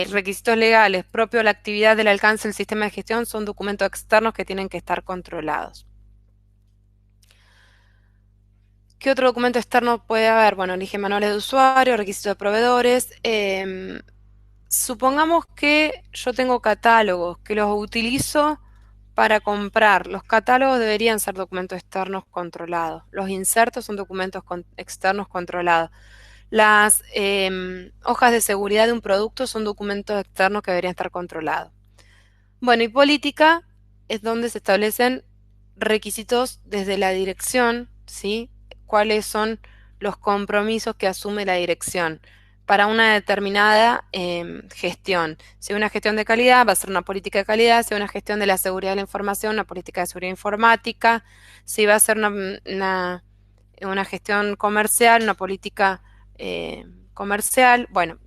requisitos legales propios de la actividad del alcance del sistema de gestión son documentos externos que tienen que estar controlados. ¿Qué otro documento externo puede haber? Bueno, elige manuales de usuario, requisitos de proveedores. Supongamos que yo tengo catálogos que los utilizo para comprar. Los catálogos deberían ser documentos externos controlados. Los insertos son documentos externos controlados. Las hojas de seguridad de un producto son documentos externos que deberían estar controlados. Bueno, y política es donde se establecen requisitos desde la dirección, ¿sí? Cuáles son los compromisos que asume la dirección para una determinada gestión. Si es una gestión de calidad, va a ser una política de calidad. Si es una gestión de la seguridad de la información, una política de seguridad informática. Si va a ser una gestión comercial, una política comercial. Bueno,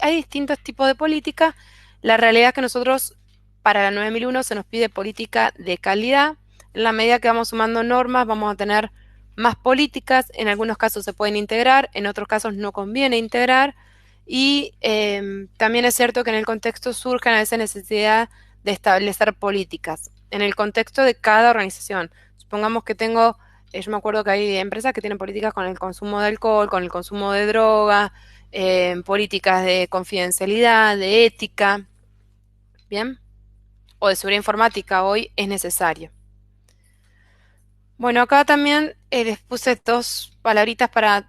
hay distintos tipos de política. La realidad es que nosotros, para la 9001, se nos pide política de calidad. En la medida que vamos sumando normas, vamos a tener más políticas. En algunos casos se pueden integrar, en otros casos no conviene integrar. Y también es cierto que en el contexto surge a veces necesidad de establecer políticas, en el contexto de cada organización. Supongamos que tengo, yo me acuerdo que hay empresas que tienen políticas con el consumo de alcohol, con el consumo de droga, políticas de confidencialidad, de ética, ¿bien? O de seguridad informática hoy es necesario. Bueno, acá también les puse dos palabritas para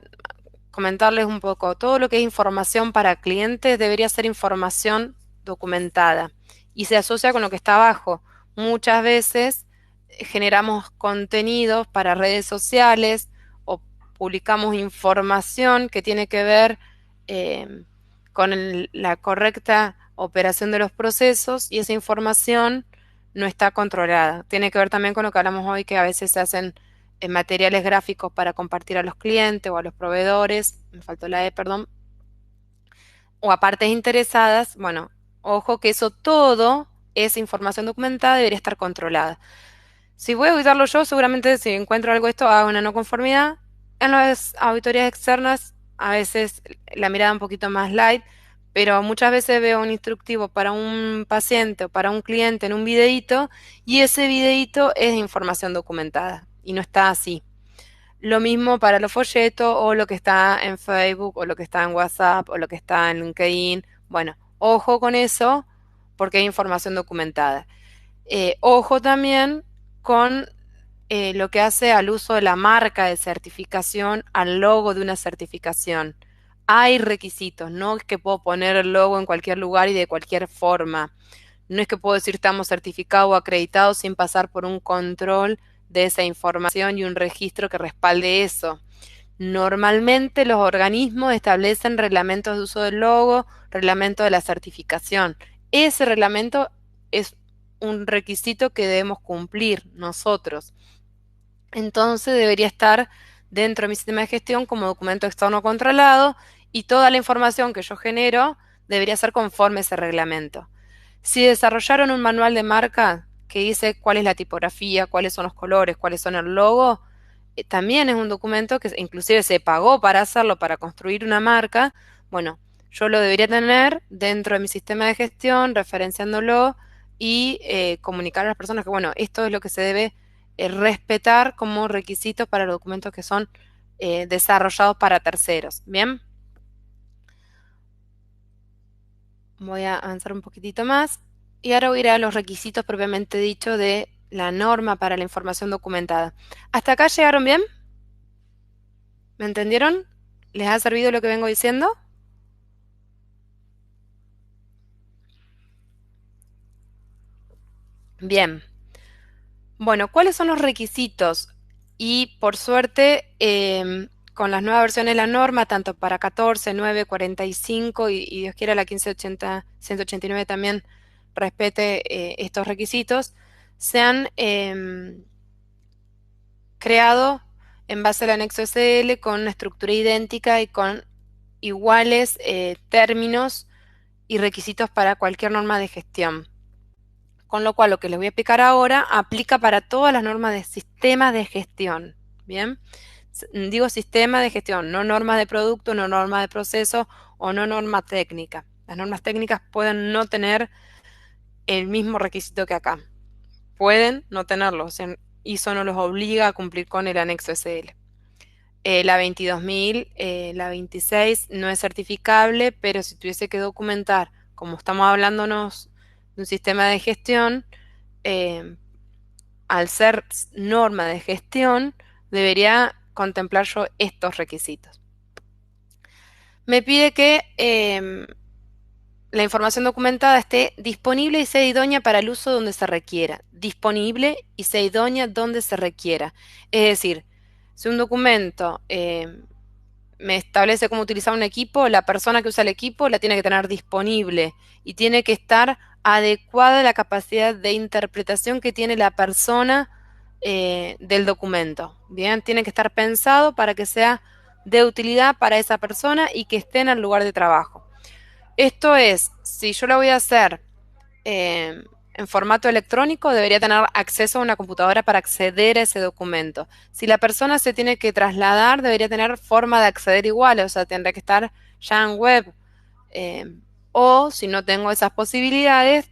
comentarles un poco, todo lo que es información para clientes debería ser información documentada y se asocia con lo que está abajo. Muchas veces generamos contenidos para redes sociales o publicamos información que tiene que ver con la correcta operación de los procesos y esa información no está controlada. Tiene que ver también con lo que hablamos hoy, que a veces se hacen materiales gráficos para compartir a los clientes o a los proveedores, me faltó la E, perdón, o a partes interesadas. Bueno, ojo que eso todo, esa información documentada debería estar controlada. Si voy a auditarlo yo, seguramente si encuentro algo de esto, hago una no conformidad. En las auditorías externas, a veces la mirada un poquito más light, pero muchas veces veo un instructivo para un paciente o para un cliente en un videíto y ese videíto es información documentada y no está así. Lo mismo para los folletos o lo que está en Facebook o lo que está en WhatsApp o lo que está en LinkedIn. Bueno, ojo con eso porque hay información documentada. Ojo también con lo que hace al uso de la marca de certificación, al logo de una certificación. Hay requisitos, no es que puedo poner el logo en cualquier lugar y de cualquier forma. No es que puedo decir estamos certificados o acreditados sin pasar por un control de esa información y un registro que respalde eso. Normalmente los organismos establecen reglamentos de uso del logo, reglamento de la certificación. Ese reglamento es un requisito que debemos cumplir nosotros. Entonces debería estar dentro de mi sistema de gestión como documento externo controlado y toda la información que yo genero debería ser conforme a ese reglamento. Si desarrollaron un manual de marca que dice cuál es la tipografía, cuáles son los colores, cuáles son el logo, también es un documento que inclusive se pagó para hacerlo, para construir una marca. Bueno, yo lo debería tener dentro de mi sistema de gestión, referenciándolo y comunicar a las personas que, bueno, esto es lo que se debe respetar como requisitos para los documentos que son desarrollados para terceros. ¿Bien? Voy a avanzar un poquitito más y ahora voy a ir a los requisitos propiamente dicho de la norma para la información documentada. ¿Hasta acá llegaron bien? ¿Me entendieron? ¿Les ha servido lo que vengo diciendo? Bien. Bueno, ¿cuáles son los requisitos? Y por suerte, con las nuevas versiones de la norma, tanto para 14, 9, 45 y Dios quiera la 1580, 189 también respete estos requisitos, se han creado en base al anexo SL con una estructura idéntica y con iguales términos y requisitos para cualquier norma de gestión. Con lo cual, lo que les voy a explicar ahora aplica para todas las normas de sistemas de gestión. Bien, digo sistema de gestión, no normas de producto, no normas de proceso o no norma técnica. Las normas técnicas pueden no tener el mismo requisito que acá. Pueden no tenerlo, o sea, ISO no los obliga a cumplir con el anexo SL. La 22.000, la 26 no es certificable, pero si tuviese que documentar, como estamos hablándonos de un sistema de gestión, al ser norma de gestión, debería contemplar yo estos requisitos. Me pide que la información documentada esté disponible y sea idónea para el uso donde se requiera. Disponible y sea idónea donde se requiera. Es decir, si un documento me establece cómo utilizar un equipo, la persona que usa el equipo la tiene que tener disponible y tiene que estar adecuada a la capacidad de interpretación que tiene la persona del documento. Bien, tiene que estar pensado para que sea de utilidad para esa persona y que esté en el lugar de trabajo. Esto es, si yo lo voy a hacer en formato electrónico, debería tener acceso a una computadora para acceder a ese documento. Si la persona se tiene que trasladar, debería tener forma de acceder igual, o sea, tendría que estar ya en web. O si no tengo esas posibilidades,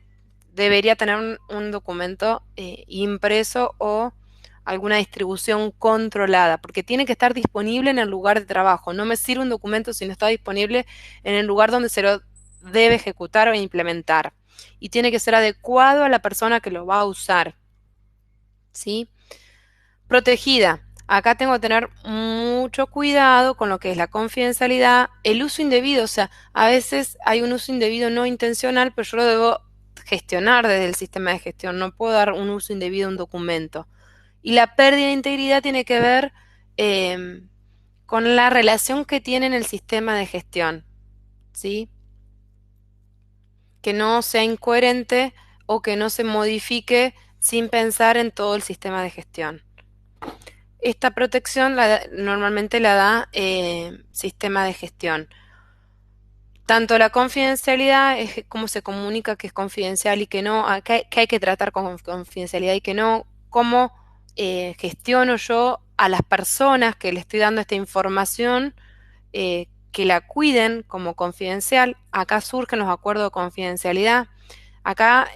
debería tener un documento impreso o alguna distribución controlada, porque tiene que estar disponible en el lugar de trabajo. No me sirve un documento si no está disponible en el lugar donde se lo debe ejecutar o implementar. Y tiene que ser adecuado a la persona que lo va a usar. ¿Sí? Protegida. Acá tengo que tener mucho cuidado con lo que es la confidencialidad, el uso indebido, o sea, a veces hay un uso indebido no intencional, pero yo lo debo gestionar desde el sistema de gestión, no puedo dar un uso indebido a un documento. Y la pérdida de integridad tiene que ver con la relación que tiene en el sistema de gestión, ¿sí? Que no sea incoherente o que no se modifique sin pensar en todo el sistema de gestión. Esta protección normalmente la da sistema de gestión. Tanto la confidencialidad es cómo se comunica que es confidencial y que no, que hay que tratar con confidencialidad y que no, cómo gestiono yo a las personas que le estoy dando esta información, que la cuiden como confidencial. Acá surgen los acuerdos de confidencialidad. Acá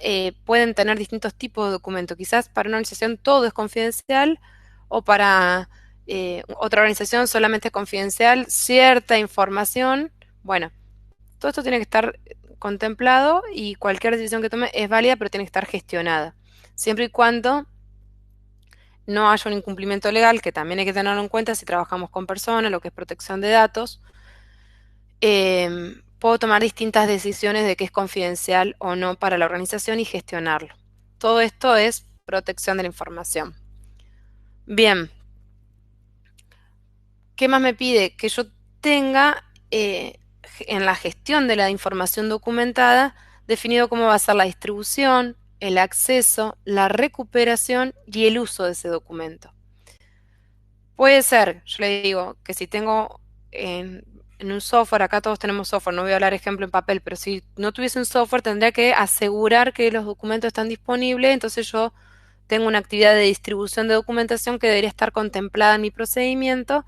pueden tener distintos tipos de documentos. Quizás para una organización todo es confidencial o para otra organización solamente es confidencial cierta información. Bueno, todo esto tiene que estar contemplado y cualquier decisión que tome es válida, pero tiene que estar gestionada. Siempre y cuando no haya un incumplimiento legal, que también hay que tenerlo en cuenta si trabajamos con personas, lo que es protección de datos, puedo tomar distintas decisiones de qué es confidencial o no para la organización y gestionarlo. Todo esto es protección de la información. Bien, ¿qué más me pide? Que yo tenga en la gestión de la información documentada definido cómo va a ser la distribución, el acceso, la recuperación y el uso de ese documento. Puede ser, yo le digo, que si tengo en un software, acá todos tenemos software, no voy a hablar ejemplo en papel, pero si no tuviese un software tendría que asegurar que los documentos están disponibles, entonces yo tengo una actividad de distribución de documentación que debería estar contemplada en mi procedimiento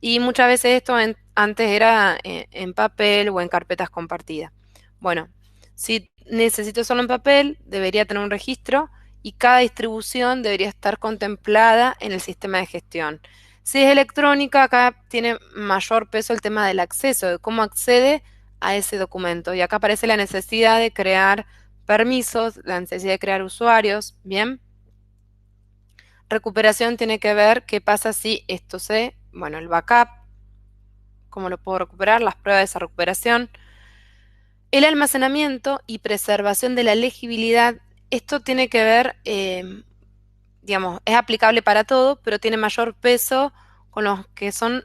y muchas veces esto antes era en papel o en carpetas compartidas. Bueno, si necesito solo en papel, debería tener un registro y cada distribución debería estar contemplada en el sistema de gestión. Si es electrónica, acá tiene mayor peso el tema del acceso, de cómo accede a ese documento. Y acá aparece la necesidad de crear permisos, la necesidad de crear usuarios, ¿bien? Recuperación tiene que ver qué pasa si esto bueno, el backup, cómo lo puedo recuperar, las pruebas de esa recuperación. El almacenamiento y preservación de la legibilidad, esto tiene que ver, digamos, es aplicable para todo, pero tiene mayor peso con los que son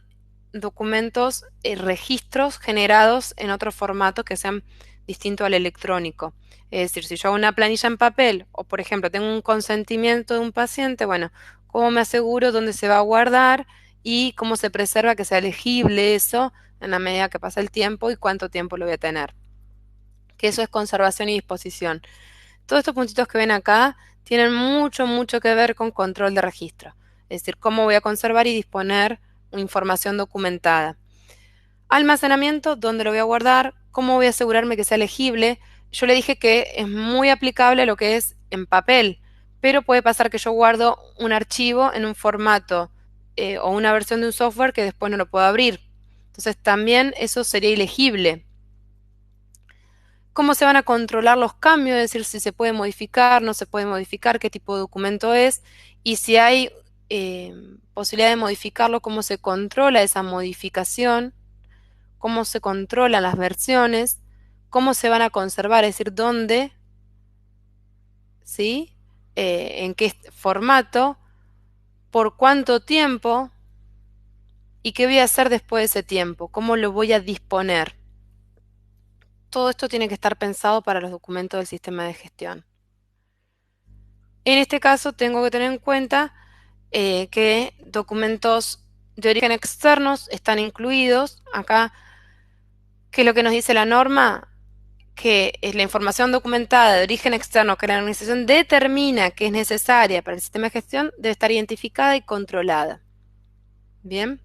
documentos, registros generados en otro formato que sean distinto al electrónico. Es decir, si yo hago una planilla en papel o, por ejemplo, tengo un consentimiento de un paciente, bueno, ¿cómo me aseguro dónde se va a guardar y cómo se preserva que sea legible eso en la medida que pasa el tiempo y cuánto tiempo lo voy a tener? Que eso es conservación y disposición. Todos estos puntitos que ven acá tienen mucho, mucho que ver con control de registro. Es decir, cómo voy a conservar y disponer información documentada. Almacenamiento, dónde lo voy a guardar, cómo voy a asegurarme que sea legible. Yo le dije que es muy aplicable a lo que es en papel, pero puede pasar que yo guardo un archivo en un formato o una versión de un software que después no lo puedo abrir. Entonces también eso sería ilegible. ¿Cómo se van a controlar los cambios? Es decir, si se puede modificar, no se puede modificar, qué tipo de documento es y si hay posibilidad de modificarlo, cómo se controla esa modificación, cómo se controlan las versiones, cómo se van a conservar, es decir, dónde, ¿sí? En qué formato, por cuánto tiempo y qué voy a hacer después de ese tiempo, cómo lo voy a disponer. Todo esto tiene que estar pensado para los documentos del sistema de gestión. En este caso tengo que tener en cuenta que documentos de origen externos están incluidos. Acá, ¿qué es lo que nos dice la norma? Que es la información documentada de origen externo que la organización determina que es necesaria para el sistema de gestión debe estar identificada y controlada. Bien.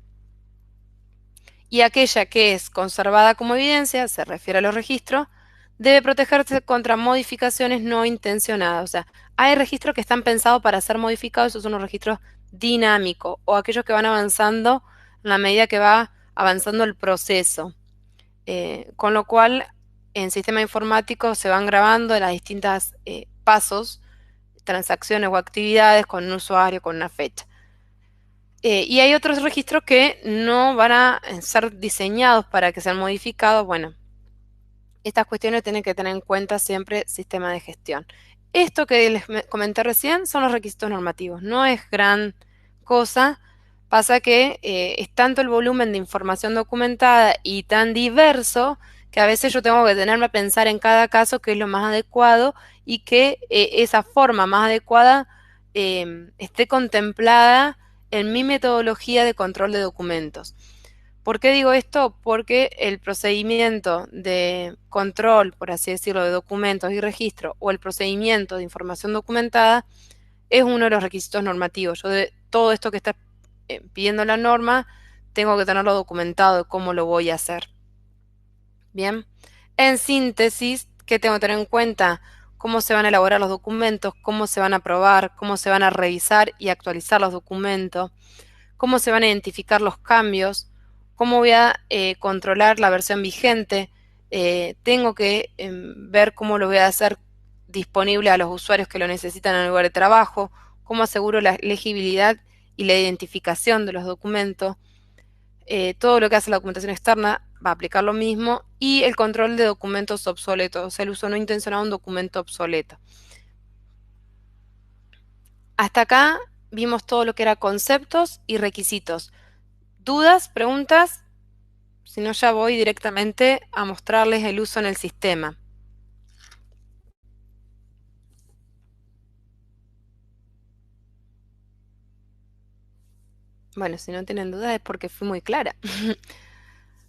Y aquella que es conservada como evidencia, se refiere a los registros, debe protegerse contra modificaciones no intencionadas. O sea, hay registros que están pensados para ser modificados, esos son los registros dinámicos o aquellos que van avanzando en la medida que va avanzando el proceso. Con lo cual, en sistema informático se van grabando las distintas pasos, transacciones o actividades con un usuario, con una fecha. Y hay otros registros que no van a ser diseñados para que sean modificados. Bueno, estas cuestiones tienen que tener en cuenta siempre el sistema de gestión. Esto que les comenté recién son los requisitos normativos. No es gran cosa. Pasa que es tanto el volumen de información documentada y tan diverso que a veces yo tengo que tenerme a pensar en cada caso qué es lo más adecuado y que esa forma más adecuada esté contemplada en mi metodología de control de documentos. ¿Por qué digo esto? Porque el procedimiento de control, por así decirlo, de documentos y registro o el procedimiento de información documentada es uno de los requisitos normativos. Yo de todo esto que está pidiendo la norma, tengo que tenerlo documentado de cómo lo voy a hacer. Bien. En síntesis, ¿qué tengo que tener en cuenta? Cómo se van a elaborar los documentos, cómo se van a aprobar, cómo se van a revisar y actualizar los documentos, cómo se van a identificar los cambios, cómo voy a controlar la versión vigente. Tengo que ver cómo lo voy a hacer disponible a los usuarios que lo necesitan en el lugar de trabajo, cómo aseguro la legibilidad y la identificación de los documentos. Todo lo que hace la documentación externa va a aplicar lo mismo y el control de documentos obsoletos, o sea, el uso no intencionado de un documento obsoleto. Hasta acá vimos todo lo que era conceptos y requisitos. ¿Dudas? ¿Preguntas? Si no, ya voy directamente a mostrarles el uso en el sistema. Bueno, si no tienen dudas es porque fui muy clara.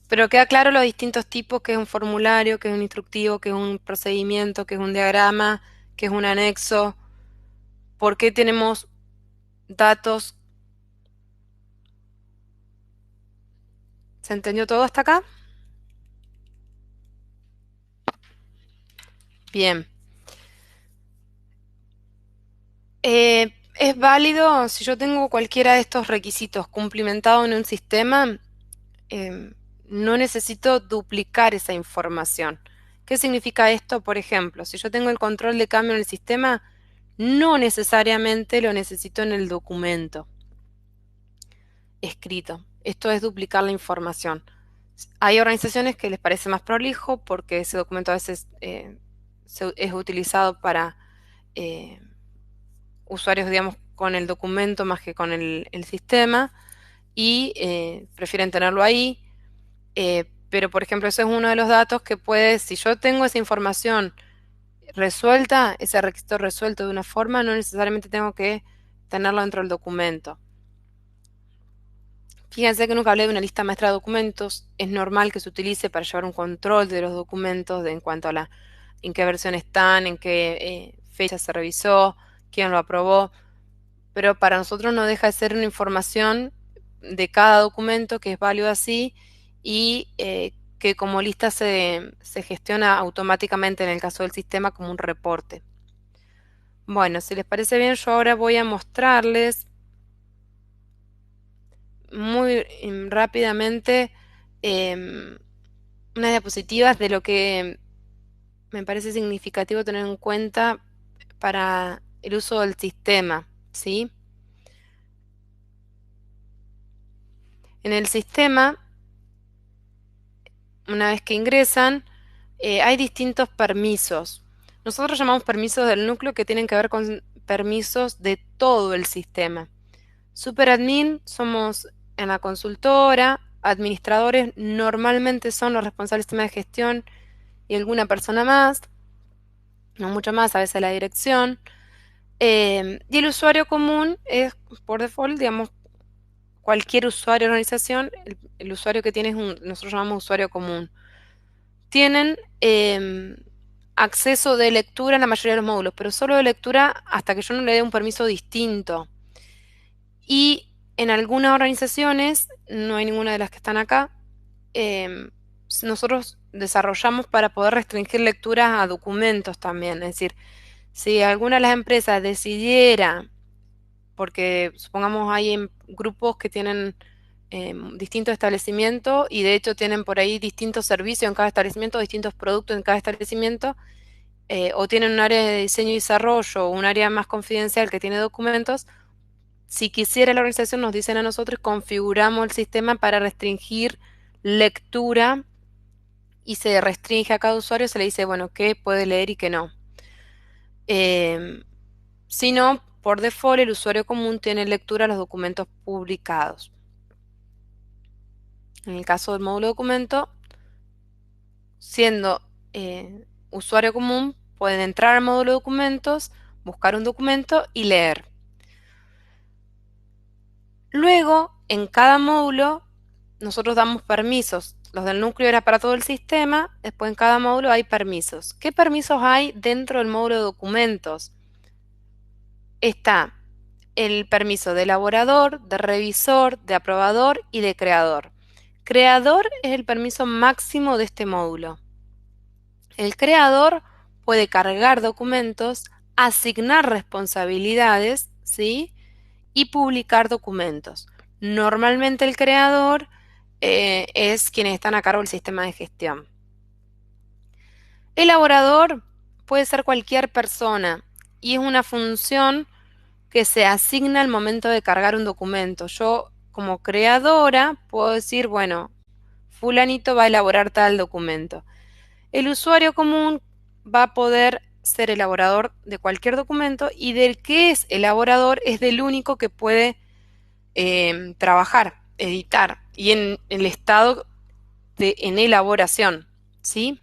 Pero queda claro los distintos tipos, que es un formulario, que es un instructivo, que es un procedimiento, que es un diagrama, que es un anexo. ¿Por qué tenemos datos? ¿Se entendió todo hasta acá? Bien. Es válido si yo tengo cualquiera de estos requisitos cumplimentado en un sistema, no necesito duplicar esa información. ¿Qué significa esto? Por ejemplo, si yo tengo el control de cambio en el sistema, no necesariamente lo necesito en el documento escrito. Esto es duplicar la información. Hay organizaciones que les parece más prolijo porque ese documento a veces es utilizado para usuarios, digamos, con el documento más que con el sistema y prefieren tenerlo ahí. Pero, por ejemplo, ese es uno de los datos que puede, si yo tengo esa información resuelta, ese requisito resuelto de una forma, no necesariamente tengo que tenerlo dentro del documento. Fíjense que nunca hablé de una lista maestra de documentos. Es normal que se utilice para llevar un control de los documentos en cuanto a en qué versión están, en qué fecha se revisó, quién lo aprobó. Pero para nosotros no deja de ser una información de cada documento que es válido así y que como lista se gestiona automáticamente en el caso del sistema como un reporte. Bueno, si les parece bien, yo ahora voy a mostrarles muy rápidamente unas diapositivas de lo que me parece significativo tener en cuenta para el uso del sistema, ¿sí? En el sistema, una vez que ingresan, hay distintos permisos. Nosotros llamamos permisos del núcleo que tienen que ver con permisos de todo el sistema. Superadmin somos en la consultora, administradores normalmente son los responsables del sistema de gestión y alguna persona más, no mucho más, a veces la dirección. Y el usuario común es, por default, digamos, cualquier usuario de organización, el usuario que tiene es nosotros llamamos usuario común. Tienen acceso de lectura en la mayoría de los módulos, pero solo de lectura hasta que yo no le dé un permiso distinto. Y en algunas organizaciones, no hay ninguna de las que están acá, nosotros desarrollamos para poder restringir lecturas a documentos también. Es decir, si alguna de las empresas decidiera, porque supongamos hay grupos que tienen distintos establecimientos y de hecho tienen por ahí distintos servicios en cada establecimiento, distintos productos en cada establecimiento, o tienen un área de diseño y desarrollo o un área más confidencial que tiene documentos, Si quisiera la organización, nos dicen a nosotros, configuramos el sistema para restringir lectura y se restringe a cada usuario, se le dice, bueno, qué puede leer y qué no. Si no, por default, el usuario común tiene lectura a los documentos publicados. En el caso del módulo documento, siendo usuario común, pueden entrar al módulo documentos, buscar un documento y leer. Luego, en cada módulo, nosotros damos permisos. Los del núcleo era para todo el sistema, después en cada módulo hay permisos. ¿Qué permisos hay dentro del módulo de documentos? Está el permiso de elaborador, de revisor, de aprobador y de creador. Creador es el permiso máximo de este módulo. El creador puede cargar documentos, asignar responsabilidades, ¿sí? Y publicar documentos. Normalmente el creador es quienes están a cargo del sistema de gestión. Elaborador puede ser cualquier persona y es una función que se asigna al momento de cargar un documento. Yo, como creadora, puedo decir, bueno, fulanito va a elaborar tal documento. El usuario común va a poder ser elaborador de cualquier documento y del que es elaborador es del único que puede trabajar, editar y en el estado en elaboración, ¿sí?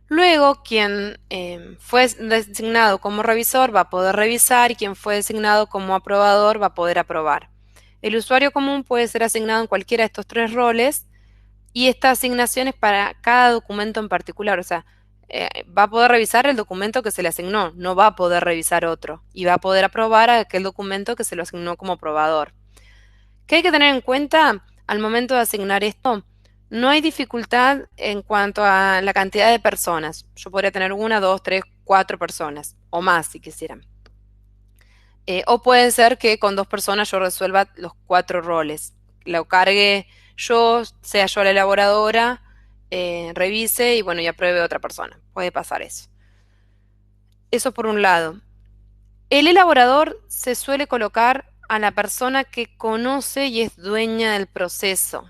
Luego, quien fue designado como revisor va a poder revisar y quien fue designado como aprobador va a poder aprobar. El usuario común puede ser asignado en cualquiera de estos tres roles y esta asignación es para cada documento en particular. O sea, va a poder revisar el documento que se le asignó, no va a poder revisar otro y va a poder aprobar aquel documento que se lo asignó como aprobador. ¿Qué hay que tener en cuenta al momento de asignar esto? No hay dificultad en cuanto a la cantidad de personas. Yo podría tener una, dos, tres, cuatro personas o más si quisieran. O puede ser que con dos personas yo resuelva los cuatro roles. Lo cargue yo, sea yo la elaboradora, revise y bueno, y apruebe otra persona. Puede pasar eso. Eso por un lado. El elaborador se suele colocar a la persona que conoce y es dueña del proceso.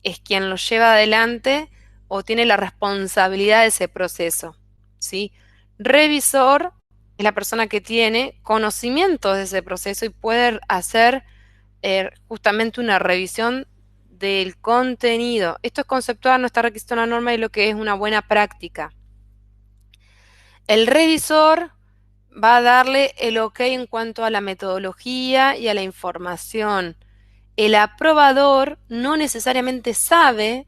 Es quien lo lleva adelante o tiene la responsabilidad de ese proceso, ¿sí? Revisor es la persona que tiene conocimiento de ese proceso y puede hacer justamente una revisión del contenido. Esto es conceptual, no está requisito en la norma y lo que es una buena práctica. El revisor va a darle el ok en cuanto a la metodología y a la información. El aprobador no necesariamente sabe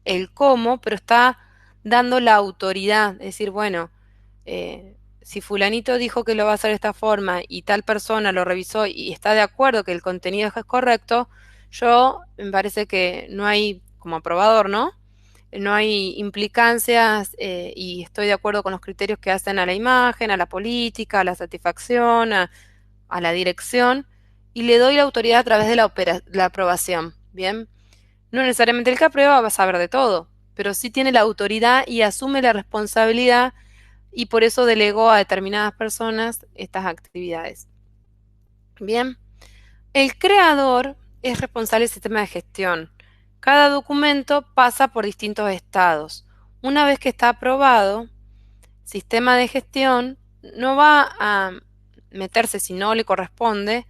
el cómo, pero está dando la autoridad. Es decir, bueno, si fulanito dijo que lo va a hacer de esta forma y tal persona lo revisó y está de acuerdo que el contenido es correcto, yo me parece que no hay, como aprobador, ¿no? No hay implicancias y estoy de acuerdo con los criterios que hacen a la imagen, a la política, a la satisfacción, a la dirección, y le doy la autoridad a través de la aprobación, ¿bien? No necesariamente el que aprueba va a saber de todo, pero sí tiene la autoridad y asume la responsabilidad y por eso delegó a determinadas personas estas actividades. Bien, el creador es responsable del sistema de gestión. Cada documento pasa por distintos estados. Una vez que está aprobado, sistema de gestión no va a meterse si no le corresponde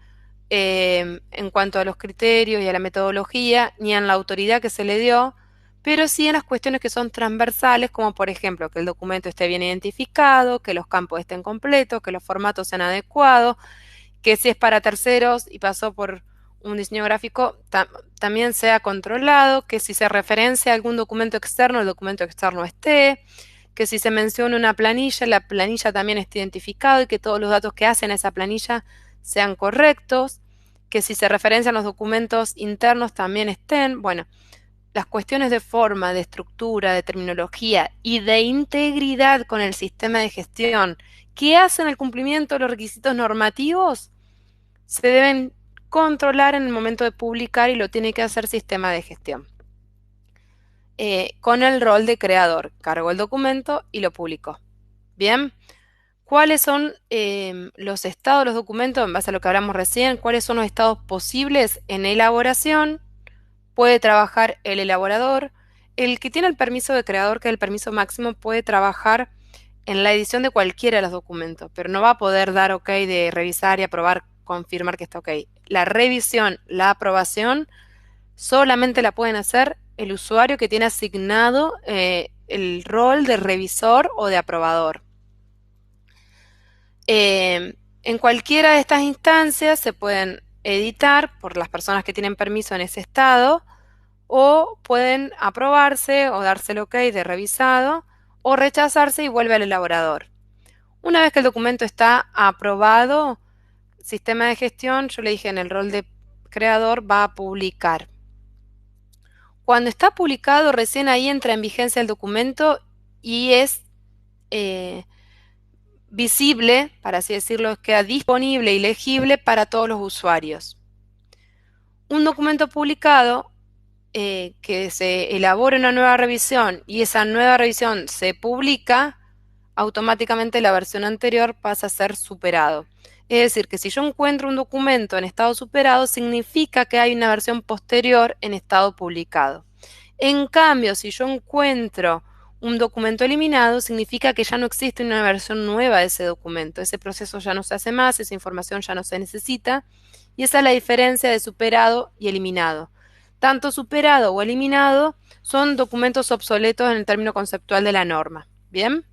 en cuanto a los criterios y a la metodología, ni en la autoridad que se le dio, pero sí en las cuestiones que son transversales, como por ejemplo que el documento esté bien identificado, que los campos estén completos, que los formatos sean adecuados, que si es para terceros y pasó por un diseño gráfico, también sea controlado, que si se referencia a algún documento externo, el documento externo esté, que si se menciona una planilla, la planilla también esté identificado y que todos los datos que hacen a esa planilla sean correctos, que si se referencian los documentos internos también estén. Bueno, las cuestiones de forma, de estructura, de terminología y de integridad con el sistema de gestión que hacen el cumplimiento de los requisitos normativos se deben controlar en el momento de publicar y lo tiene que hacer sistema de gestión. Con el rol de creador, cargó el documento y lo publicó. Bien, ¿Cuáles son los estados de los documentos, en base a lo que hablamos recién? ¿Cuáles son los estados posibles en elaboración? Puede trabajar el elaborador. El que tiene el permiso de creador, que es el permiso máximo, puede trabajar en la edición de cualquiera de los documentos, pero no va a poder dar OK de revisar y aprobar, confirmar que está OK. La revisión, la aprobación, solamente la pueden hacer el usuario que tiene asignado el rol de revisor o de aprobador. En cualquiera de estas instancias se pueden editar por las personas que tienen permiso en ese estado, o pueden aprobarse o darse el OK de revisado, o rechazarse y vuelve al elaborador. Una vez que el documento está aprobado, sistema de gestión, yo le dije en el rol de creador, va a publicar. Cuando está publicado, recién ahí entra en vigencia el documento y es visible, para así decirlo, queda disponible y legible para todos los usuarios. Un documento publicado que se elabore una nueva revisión y esa nueva revisión se publica, automáticamente la versión anterior pasa a ser superado. Es decir, que si yo encuentro un documento en estado superado, significa que hay una versión posterior en estado publicado. En cambio, si yo encuentro un documento eliminado, significa que ya no existe una versión nueva de ese documento. Ese proceso ya no se hace más, esa información ya no se necesita, y esa es la diferencia de superado y eliminado. Tanto superado o eliminado son documentos obsoletos en el término conceptual de la norma. ¿Bien?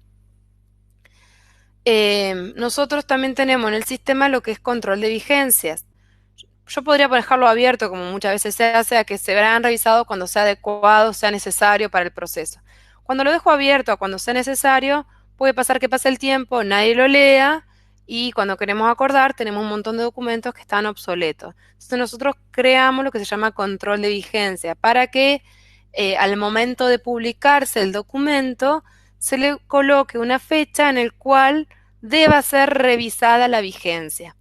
Nosotros también tenemos en el sistema lo que es control de vigencias. Yo podría dejarlo abierto, como muchas veces se hace, a que se verán revisados cuando sea adecuado, sea necesario para el proceso. Cuando lo dejo abierto a cuando sea necesario, puede pasar que pase el tiempo, nadie lo lea, y cuando queremos acordar tenemos un montón de documentos que están obsoletos. Entonces nosotros creamos lo que se llama control de vigencia, para que al momento de publicarse el documento se le coloque una fecha en el cual deba ser revisada la vigencia.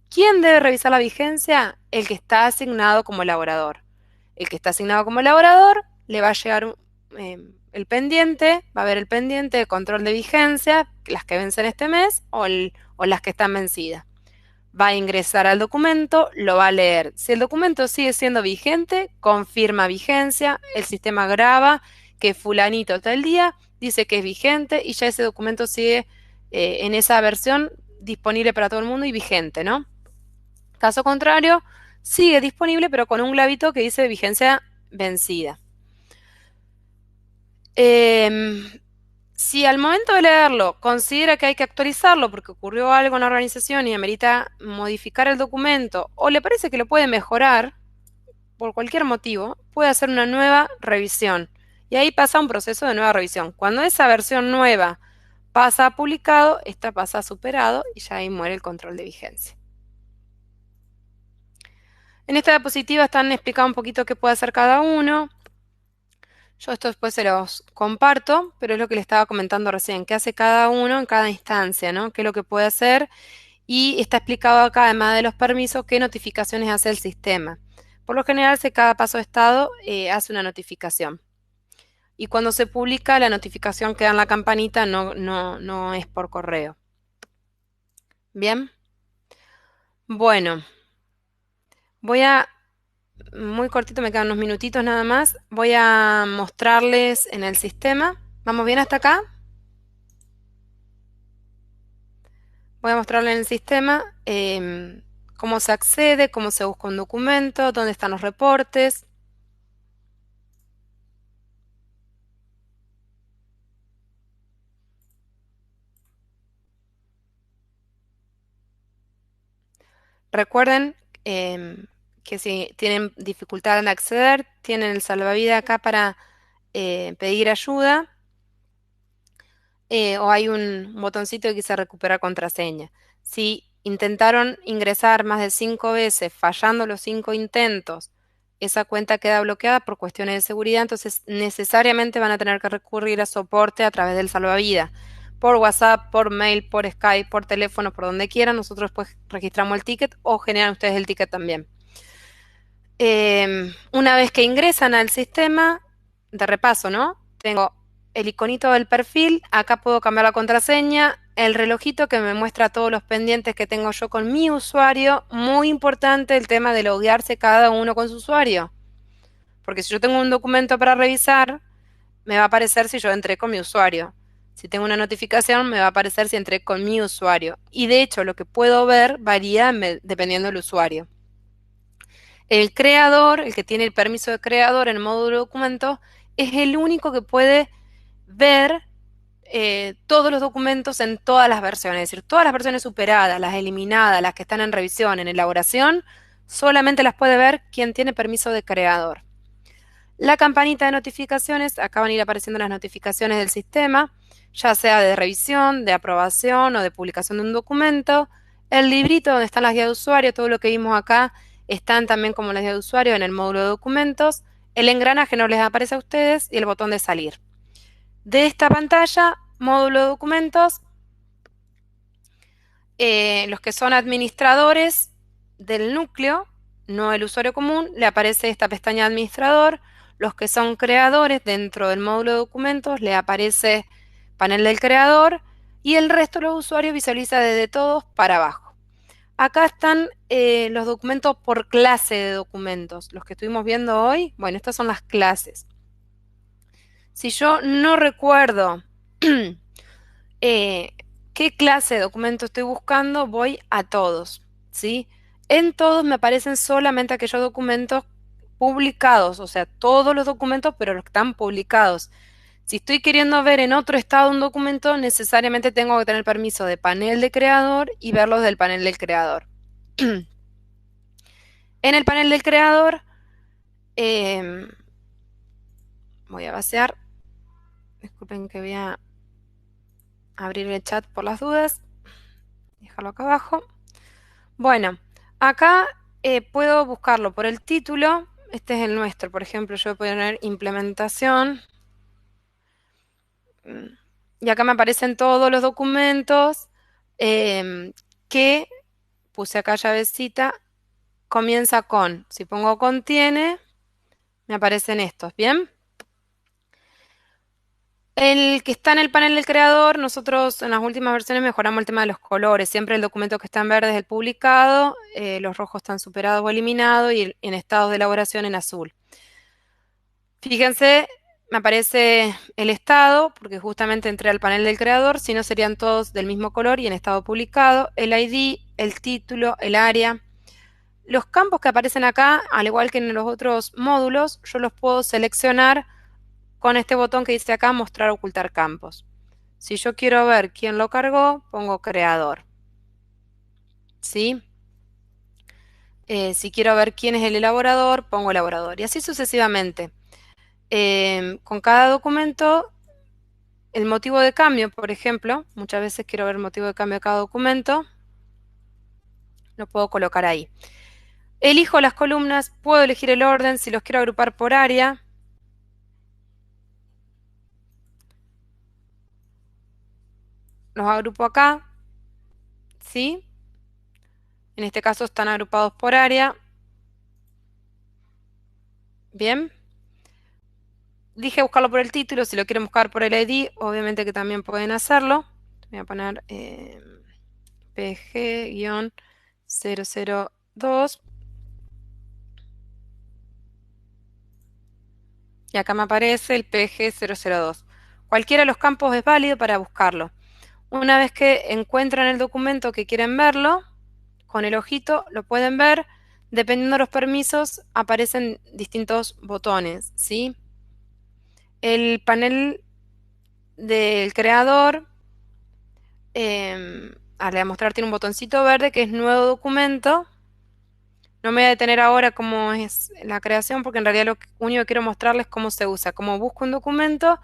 ¿Quién debe revisar la vigencia? El que está asignado como elaborador. El que está asignado como elaborador le va a llegar el pendiente, va a haber el pendiente de control de vigencia, las que vencen este mes o las que están vencidas. Va a ingresar al documento, lo va a leer. Si el documento sigue siendo vigente, confirma vigencia, el sistema graba que fulanito tal día dice que es vigente y ya ese documento sigue en esa versión disponible para todo el mundo y vigente, ¿no? Caso contrario, sigue disponible pero con un glabito que dice vigencia vencida. Si al momento de leerlo considera que hay que actualizarlo porque ocurrió algo en la organización y amerita modificar el documento, o le parece que lo puede mejorar por cualquier motivo, puede hacer una nueva revisión. Y ahí pasa un proceso de nueva revisión. Cuando esa versión nueva pasa a publicado, esta pasa a superado y ya ahí muere el control de vigencia. En esta diapositiva están explicando un poquito qué puede hacer cada uno. Yo esto después se los comparto, pero es lo que les estaba comentando recién, qué hace cada uno en cada instancia, ¿no? Qué es lo que puede hacer, y está explicado acá, además de los permisos, qué notificaciones hace el sistema. Por lo general, cada paso de estado hace una notificación. Y cuando se publica, la notificación queda en la campanita, no es por correo. ¿Bien? Bueno, voy a muy cortito, me quedan unos minutitos nada más. Voy a mostrarles en el sistema. ¿Vamos bien hasta acá? Voy a mostrarles en el sistema cómo se accede, cómo se busca un documento, dónde están los reportes. Recuerden que si tienen dificultad en acceder, tienen el salvavidas acá para pedir ayuda. O hay un botoncito que dice recuperar contraseña. Si intentaron ingresar más de 5 veces, fallando los 5 intentos, esa cuenta queda bloqueada por cuestiones de seguridad, entonces necesariamente van a tener que recurrir a soporte a través del salvavidas. Por WhatsApp, por mail, por Skype, por teléfono, por donde quieran. Nosotros pues registramos el ticket o generan ustedes el ticket también. Una vez que ingresan al sistema, de repaso, ¿no? Tengo el iconito del perfil, acá puedo cambiar la contraseña, el relojito que me muestra todos los pendientes que tengo yo con mi usuario. Muy importante el tema de loguearse cada uno con su usuario. Porque si yo tengo un documento para revisar, me va a aparecer si yo entré con mi usuario. Si tengo una notificación, me va a aparecer si entré con mi usuario. Y de hecho, lo que puedo ver varía dependiendo del usuario. El creador, el que tiene el permiso de creador en el módulo documento, es el único que puede ver todos los documentos en todas las versiones. Es decir, todas las versiones superadas, las eliminadas, las que están en revisión, en elaboración, solamente las puede ver quien tiene permiso de creador. La campanita de notificaciones, acá van a ir apareciendo las notificaciones del sistema, ya sea de revisión, de aprobación o de publicación de un documento. El librito donde están las guías de usuario, todo lo que vimos acá, están también como las guías de usuario en el módulo de documentos. El engranaje no les aparece a ustedes y el botón de salir. De esta pantalla, módulo de documentos, los que son administradores del núcleo, no el usuario común, le aparece esta pestaña administrador. Los que son creadores dentro del módulo de documentos, le aparece panel del creador y el resto de los usuarios visualiza desde todos para abajo. Acá están los documentos por clase de documentos. Los que estuvimos viendo hoy, bueno, estas son las clases. Si yo no recuerdo qué clase de documento estoy buscando, voy a todos, ¿sí? En todos me aparecen solamente aquellos documentos publicados, o sea, todos los documentos, pero los que están publicados. Si estoy queriendo ver en otro estado un documento, necesariamente tengo que tener permiso de panel de creador y verlos del panel del creador. En el panel del creador, voy a vaciar. Disculpen que voy a abrir el chat por las dudas. Dejarlo acá abajo. Bueno, acá puedo buscarlo por el título. Este es el nuestro, por ejemplo, yo voy a poner implementación. Y acá me aparecen todos los documentos que puse acá llavecita. Comienza con, si pongo contiene, me aparecen estos, ¿bien? El que está en el panel del creador, nosotros en las últimas versiones mejoramos el tema de los colores. Siempre el documento que está en verde es el publicado, los rojos están superados o eliminados y en estados de elaboración en azul. Fíjense, me aparece el estado, porque justamente entré al panel del creador, si no serían todos del mismo color y en estado publicado, el ID, el título, el área. Los campos que aparecen acá, al igual que en los otros módulos, yo los puedo seleccionar con este botón que dice acá, mostrar o ocultar campos. Si yo quiero ver quién lo cargó, pongo creador. ¿Sí? Si quiero ver quién es el elaborador, pongo elaborador. Y así sucesivamente. Con cada documento, el motivo de cambio, por ejemplo, muchas veces quiero ver el motivo de cambio de cada documento, lo puedo colocar ahí. Elijo las columnas, puedo elegir el orden, si los quiero agrupar por área. Los agrupo acá, ¿sí? En este caso están agrupados por área. Bien. Dije buscarlo por el título, si lo quieren buscar por el ID, obviamente que también pueden hacerlo. Voy a poner PG-002. Y acá me aparece el PG002. Cualquiera de los campos es válido para buscarlo. Una vez que encuentran el documento que quieren verlo, con el ojito lo pueden ver. Dependiendo de los permisos, aparecen distintos botones, ¿sí? El panel del creador, al demostrar, tiene un botoncito verde que es nuevo documento. No me voy a detener ahora cómo es la creación, porque en realidad lo único que quiero mostrarles es cómo se usa, cómo busco un documento.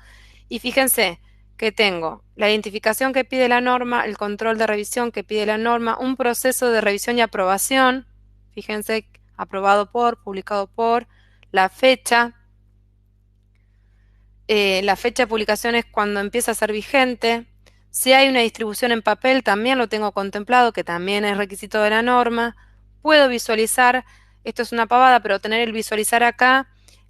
Y fíjense que tengo la identificación que pide la norma, el control de revisión que pide la norma, un proceso de revisión y aprobación. Fíjense, aprobado por, publicado por, la fecha. La fecha de publicación es cuando empieza a ser vigente. Si hay una distribución en papel, también lo tengo contemplado, que también es requisito de la norma. Puedo visualizar, esto es una pavada, pero tener el visualizar acá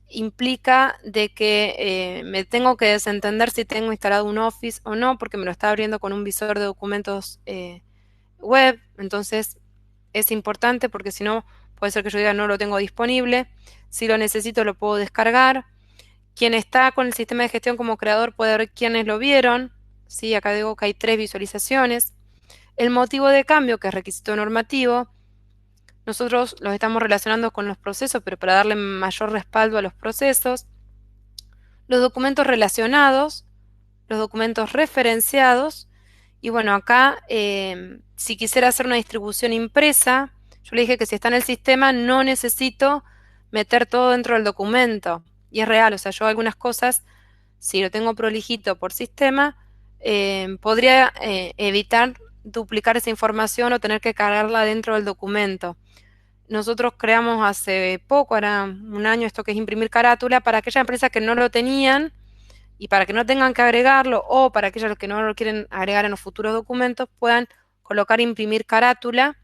implica de que me tengo que desentender si tengo instalado un Office o no, porque me lo está abriendo con un visor de documentos web. Entonces es importante porque si no, puede ser que yo diga no lo tengo disponible. Si lo necesito, lo puedo descargar. Quien está con el sistema de gestión como creador puede ver quiénes lo vieron. ¿Sí? Acá digo que hay 3 visualizaciones. El motivo de cambio, que es requisito normativo, nosotros los estamos relacionando con los procesos, pero para darle mayor respaldo a los procesos. Los documentos relacionados, los documentos referenciados, y bueno, acá si quisiera hacer una distribución impresa, yo le dije que si está en el sistema no necesito meter todo dentro del documento, y es real, o sea, yo algunas cosas, si lo tengo prolijito por sistema, podría evitar duplicar esa información o tener que cargarla dentro del documento. Nosotros creamos hace poco, ahora un año, esto que es imprimir carátula, para aquellas empresas que no lo tenían y para que no tengan que agregarlo, o para aquellos que no lo quieren agregar en los futuros documentos, puedan colocar imprimir carátula,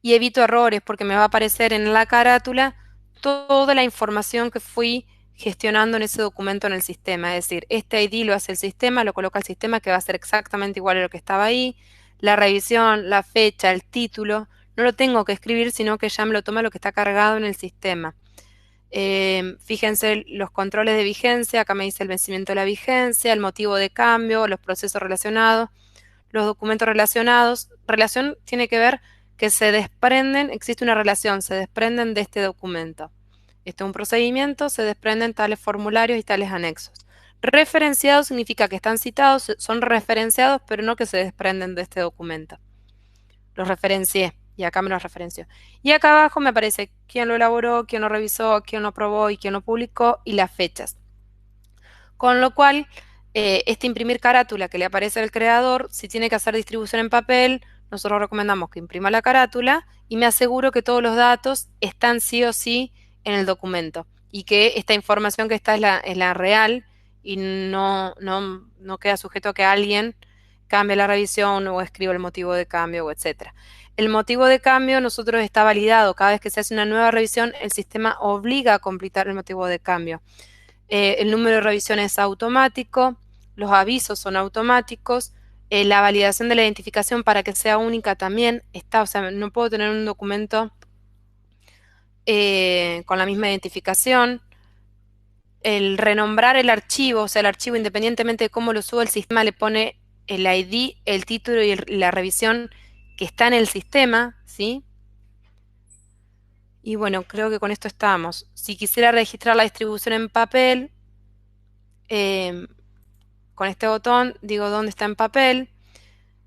y evito errores porque me va a aparecer en la carátula toda la información que fui gestionando en ese documento en el sistema. Es decir, este ID lo hace el sistema, lo coloca el sistema, que va a ser exactamente igual a lo que estaba ahí. La revisión, la fecha, el título, no lo tengo que escribir, sino que ya me lo toma lo que está cargado en el sistema. Fíjense los controles de vigencia, acá me dice el vencimiento de la vigencia, el motivo de cambio, los procesos relacionados, los documentos relacionados. Relación tiene que ver que se desprenden, existe una relación, se desprenden de este documento. Este es un procedimiento, se desprenden tales formularios y tales anexos. Referenciados significa que están citados, son referenciados, pero no que se desprenden de este documento. Los referencié y acá me los referenció. Y acá abajo me aparece quién lo elaboró, quién lo revisó, quién lo aprobó y quién lo publicó y las fechas. Con lo cual, este imprimir carátula que le aparece al creador, si tiene que hacer distribución en papel, nosotros recomendamos que imprima la carátula y me aseguro que todos los datos están sí o sí en el documento y que esta información que está es la real y no queda sujeto a que alguien cambie la revisión o escriba el motivo de cambio, etcétera. El motivo de cambio nosotros está validado. Cada vez que se hace una nueva revisión, el sistema obliga a completar el motivo de cambio. El número de revisión es automático, los avisos son automáticos, la validación de la identificación para que sea única también está, o sea, no puedo tener un documento con la misma identificación. El renombrar el archivo, o sea, el archivo independientemente de cómo lo suba, el sistema le pone el ID, el título y la revisión que está en el sistema, ¿sí? Y bueno, creo que con esto estamos. Si quisiera registrar la distribución en papel, con este botón digo dónde está en papel.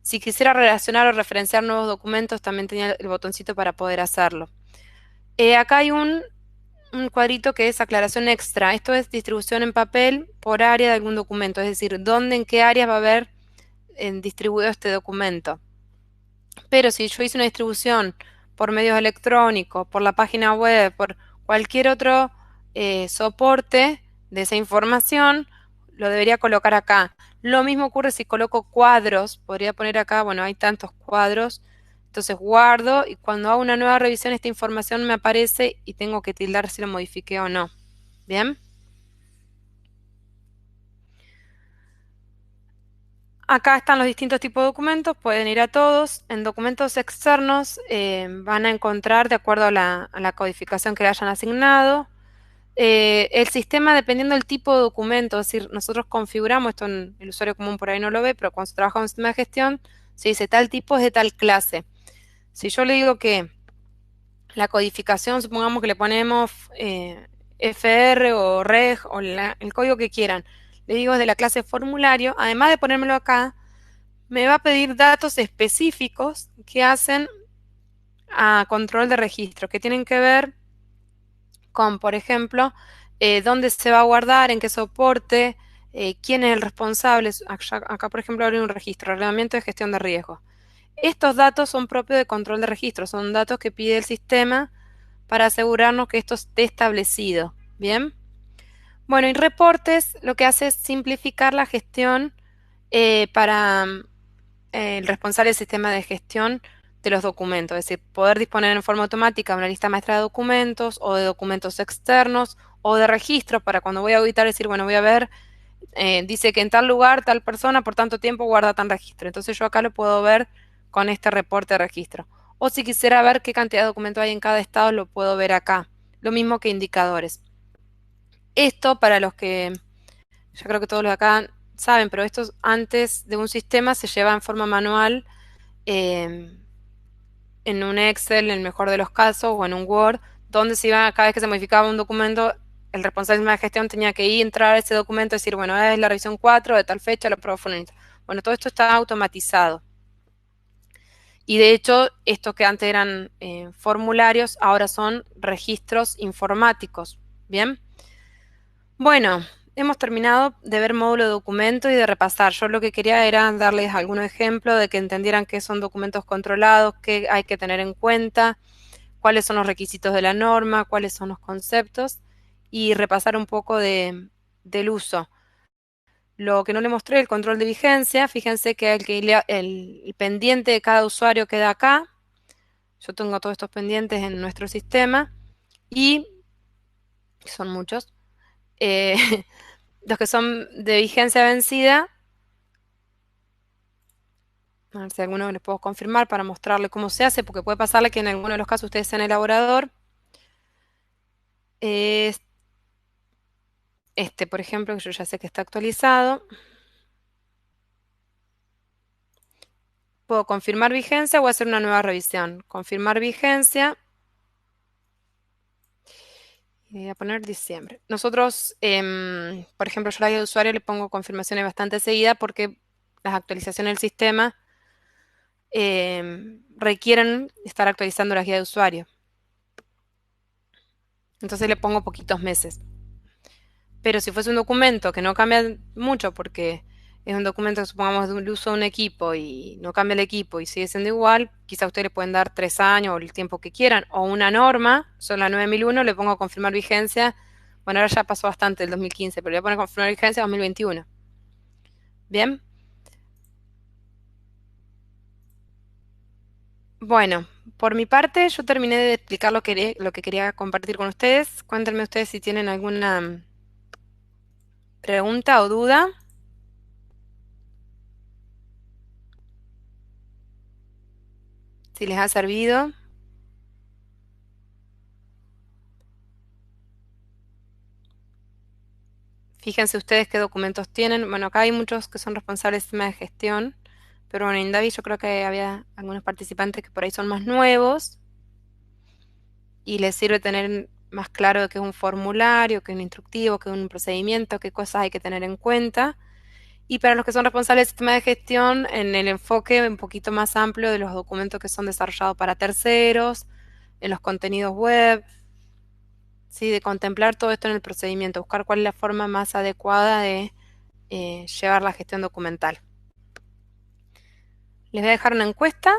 Si quisiera relacionar o referenciar nuevos documentos, también tenía el botoncito para poder hacerlo. Acá hay un cuadrito que es aclaración extra. Esto es distribución en papel por área de algún documento, es decir, dónde, en qué áreas va a haber distribuido este documento. Pero si yo hice una distribución por medios electrónicos, por la página web, por cualquier otro soporte de esa información, lo debería colocar acá. Lo mismo ocurre si coloco cuadros. Podría poner acá, bueno, hay tantos cuadros. Entonces guardo y cuando hago una nueva revisión esta información me aparece y tengo que tildar si lo modifiqué o no. ¿Bien? Acá están los distintos tipos de documentos, pueden ir a todos. En documentos externos van a encontrar, de acuerdo a la codificación que le hayan asignado, el sistema, dependiendo del tipo de documento, es decir, nosotros configuramos, esto en el usuario común por ahí no lo ve, pero cuando se trabaja en un sistema de gestión, se dice tal tipo es de tal clase. Si yo le digo que la codificación, supongamos que le ponemos FR o REG o el código que quieran, le digo es de la clase formulario, además de ponérmelo acá, me va a pedir datos específicos que hacen a control de registro, que tienen que ver con, por ejemplo, dónde se va a guardar, en qué soporte, quién es el responsable. Acá, por ejemplo, abre un registro, reglamento de gestión de riesgos. Estos datos son propios de control de registro, son datos que pide el sistema para asegurarnos que esto esté establecido. ¿Bien? Bueno, y reportes lo que hace es simplificar la gestión para el responsable del sistema de gestión de los documentos, es decir, poder disponer en forma automática de una lista maestra de documentos o de documentos externos o de registros para cuando voy a auditar decir, bueno, voy a ver, dice que en tal lugar, tal persona por tanto tiempo guarda tan registro. Entonces yo acá lo puedo ver con este reporte de registro. O si quisiera ver qué cantidad de documentos hay en cada estado, lo puedo ver acá. Lo mismo que indicadores. Esto para los que, yo creo que todos los de acá saben, pero esto antes de un sistema se lleva en forma manual en un Excel, en el mejor de los casos, o en un Word, donde se iba, cada vez que se modificaba un documento, el responsable de gestión tenía que ir, entrar a ese documento y decir, bueno, es la revisión 4 de tal fecha, la prueba fulanita. Bueno, todo esto está automatizado. Y de hecho, estos que antes eran formularios, ahora son registros informáticos. ¿Bien? Bueno, hemos terminado de ver módulo de documento y de repasar. Yo lo que quería era darles algunos ejemplos de que entendieran qué son documentos controlados, qué hay que tener en cuenta, cuáles son los requisitos de la norma, cuáles son los conceptos y repasar un poco del uso. Lo que no le mostré, el control de vigencia, fíjense que el pendiente de cada usuario queda acá. Yo tengo todos estos pendientes en nuestro sistema y son muchos. eh, los que son de vigencia vencida, a ver si alguno les puedo confirmar para mostrarle cómo se hace, porque puede pasarle que en alguno de los casos ustedes sean elaborador. Este, por ejemplo, que yo ya sé que está actualizado. Puedo confirmar vigencia o hacer una nueva revisión. Confirmar vigencia. Y voy a poner diciembre. Nosotros, por ejemplo, yo a la guía de usuario le pongo confirmaciones bastante seguidas porque las actualizaciones del sistema requieren estar actualizando la guía de usuario. Entonces le pongo poquitos meses. Pero si fuese un documento que no cambia mucho porque es un documento que supongamos de un uso de un equipo y no cambia el equipo y sigue siendo igual, quizá ustedes le pueden dar 3 años o el tiempo que quieran. O una norma, son la 9001, le pongo confirmar vigencia. Bueno, ahora ya pasó bastante el 2015, pero le voy a poner confirmar vigencia 2021. ¿Bien? Bueno, por mi parte yo terminé de explicar lo que quería compartir con ustedes. Cuéntenme ustedes si tienen alguna pregunta o duda. Si les ha servido. Fíjense ustedes qué documentos tienen. Bueno, acá hay muchos que son responsables del sistema de gestión, pero bueno, en Indavi yo creo que había algunos participantes que por ahí son más nuevos y les sirve tener más claro de qué es un formulario, qué es un instructivo, qué es un procedimiento, qué cosas hay que tener en cuenta. Y para los que son responsables del sistema de gestión, en el enfoque un poquito más amplio de los documentos que son desarrollados para terceros, en los contenidos web, ¿sí? De contemplar todo esto en el procedimiento, buscar cuál es la forma más adecuada de llevar la gestión documental. Les voy a dejar una encuesta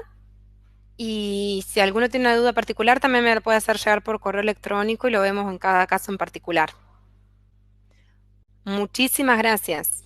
y si alguno tiene una duda particular también me la puede hacer llegar por correo electrónico y lo vemos en cada caso en particular. Muchísimas gracias.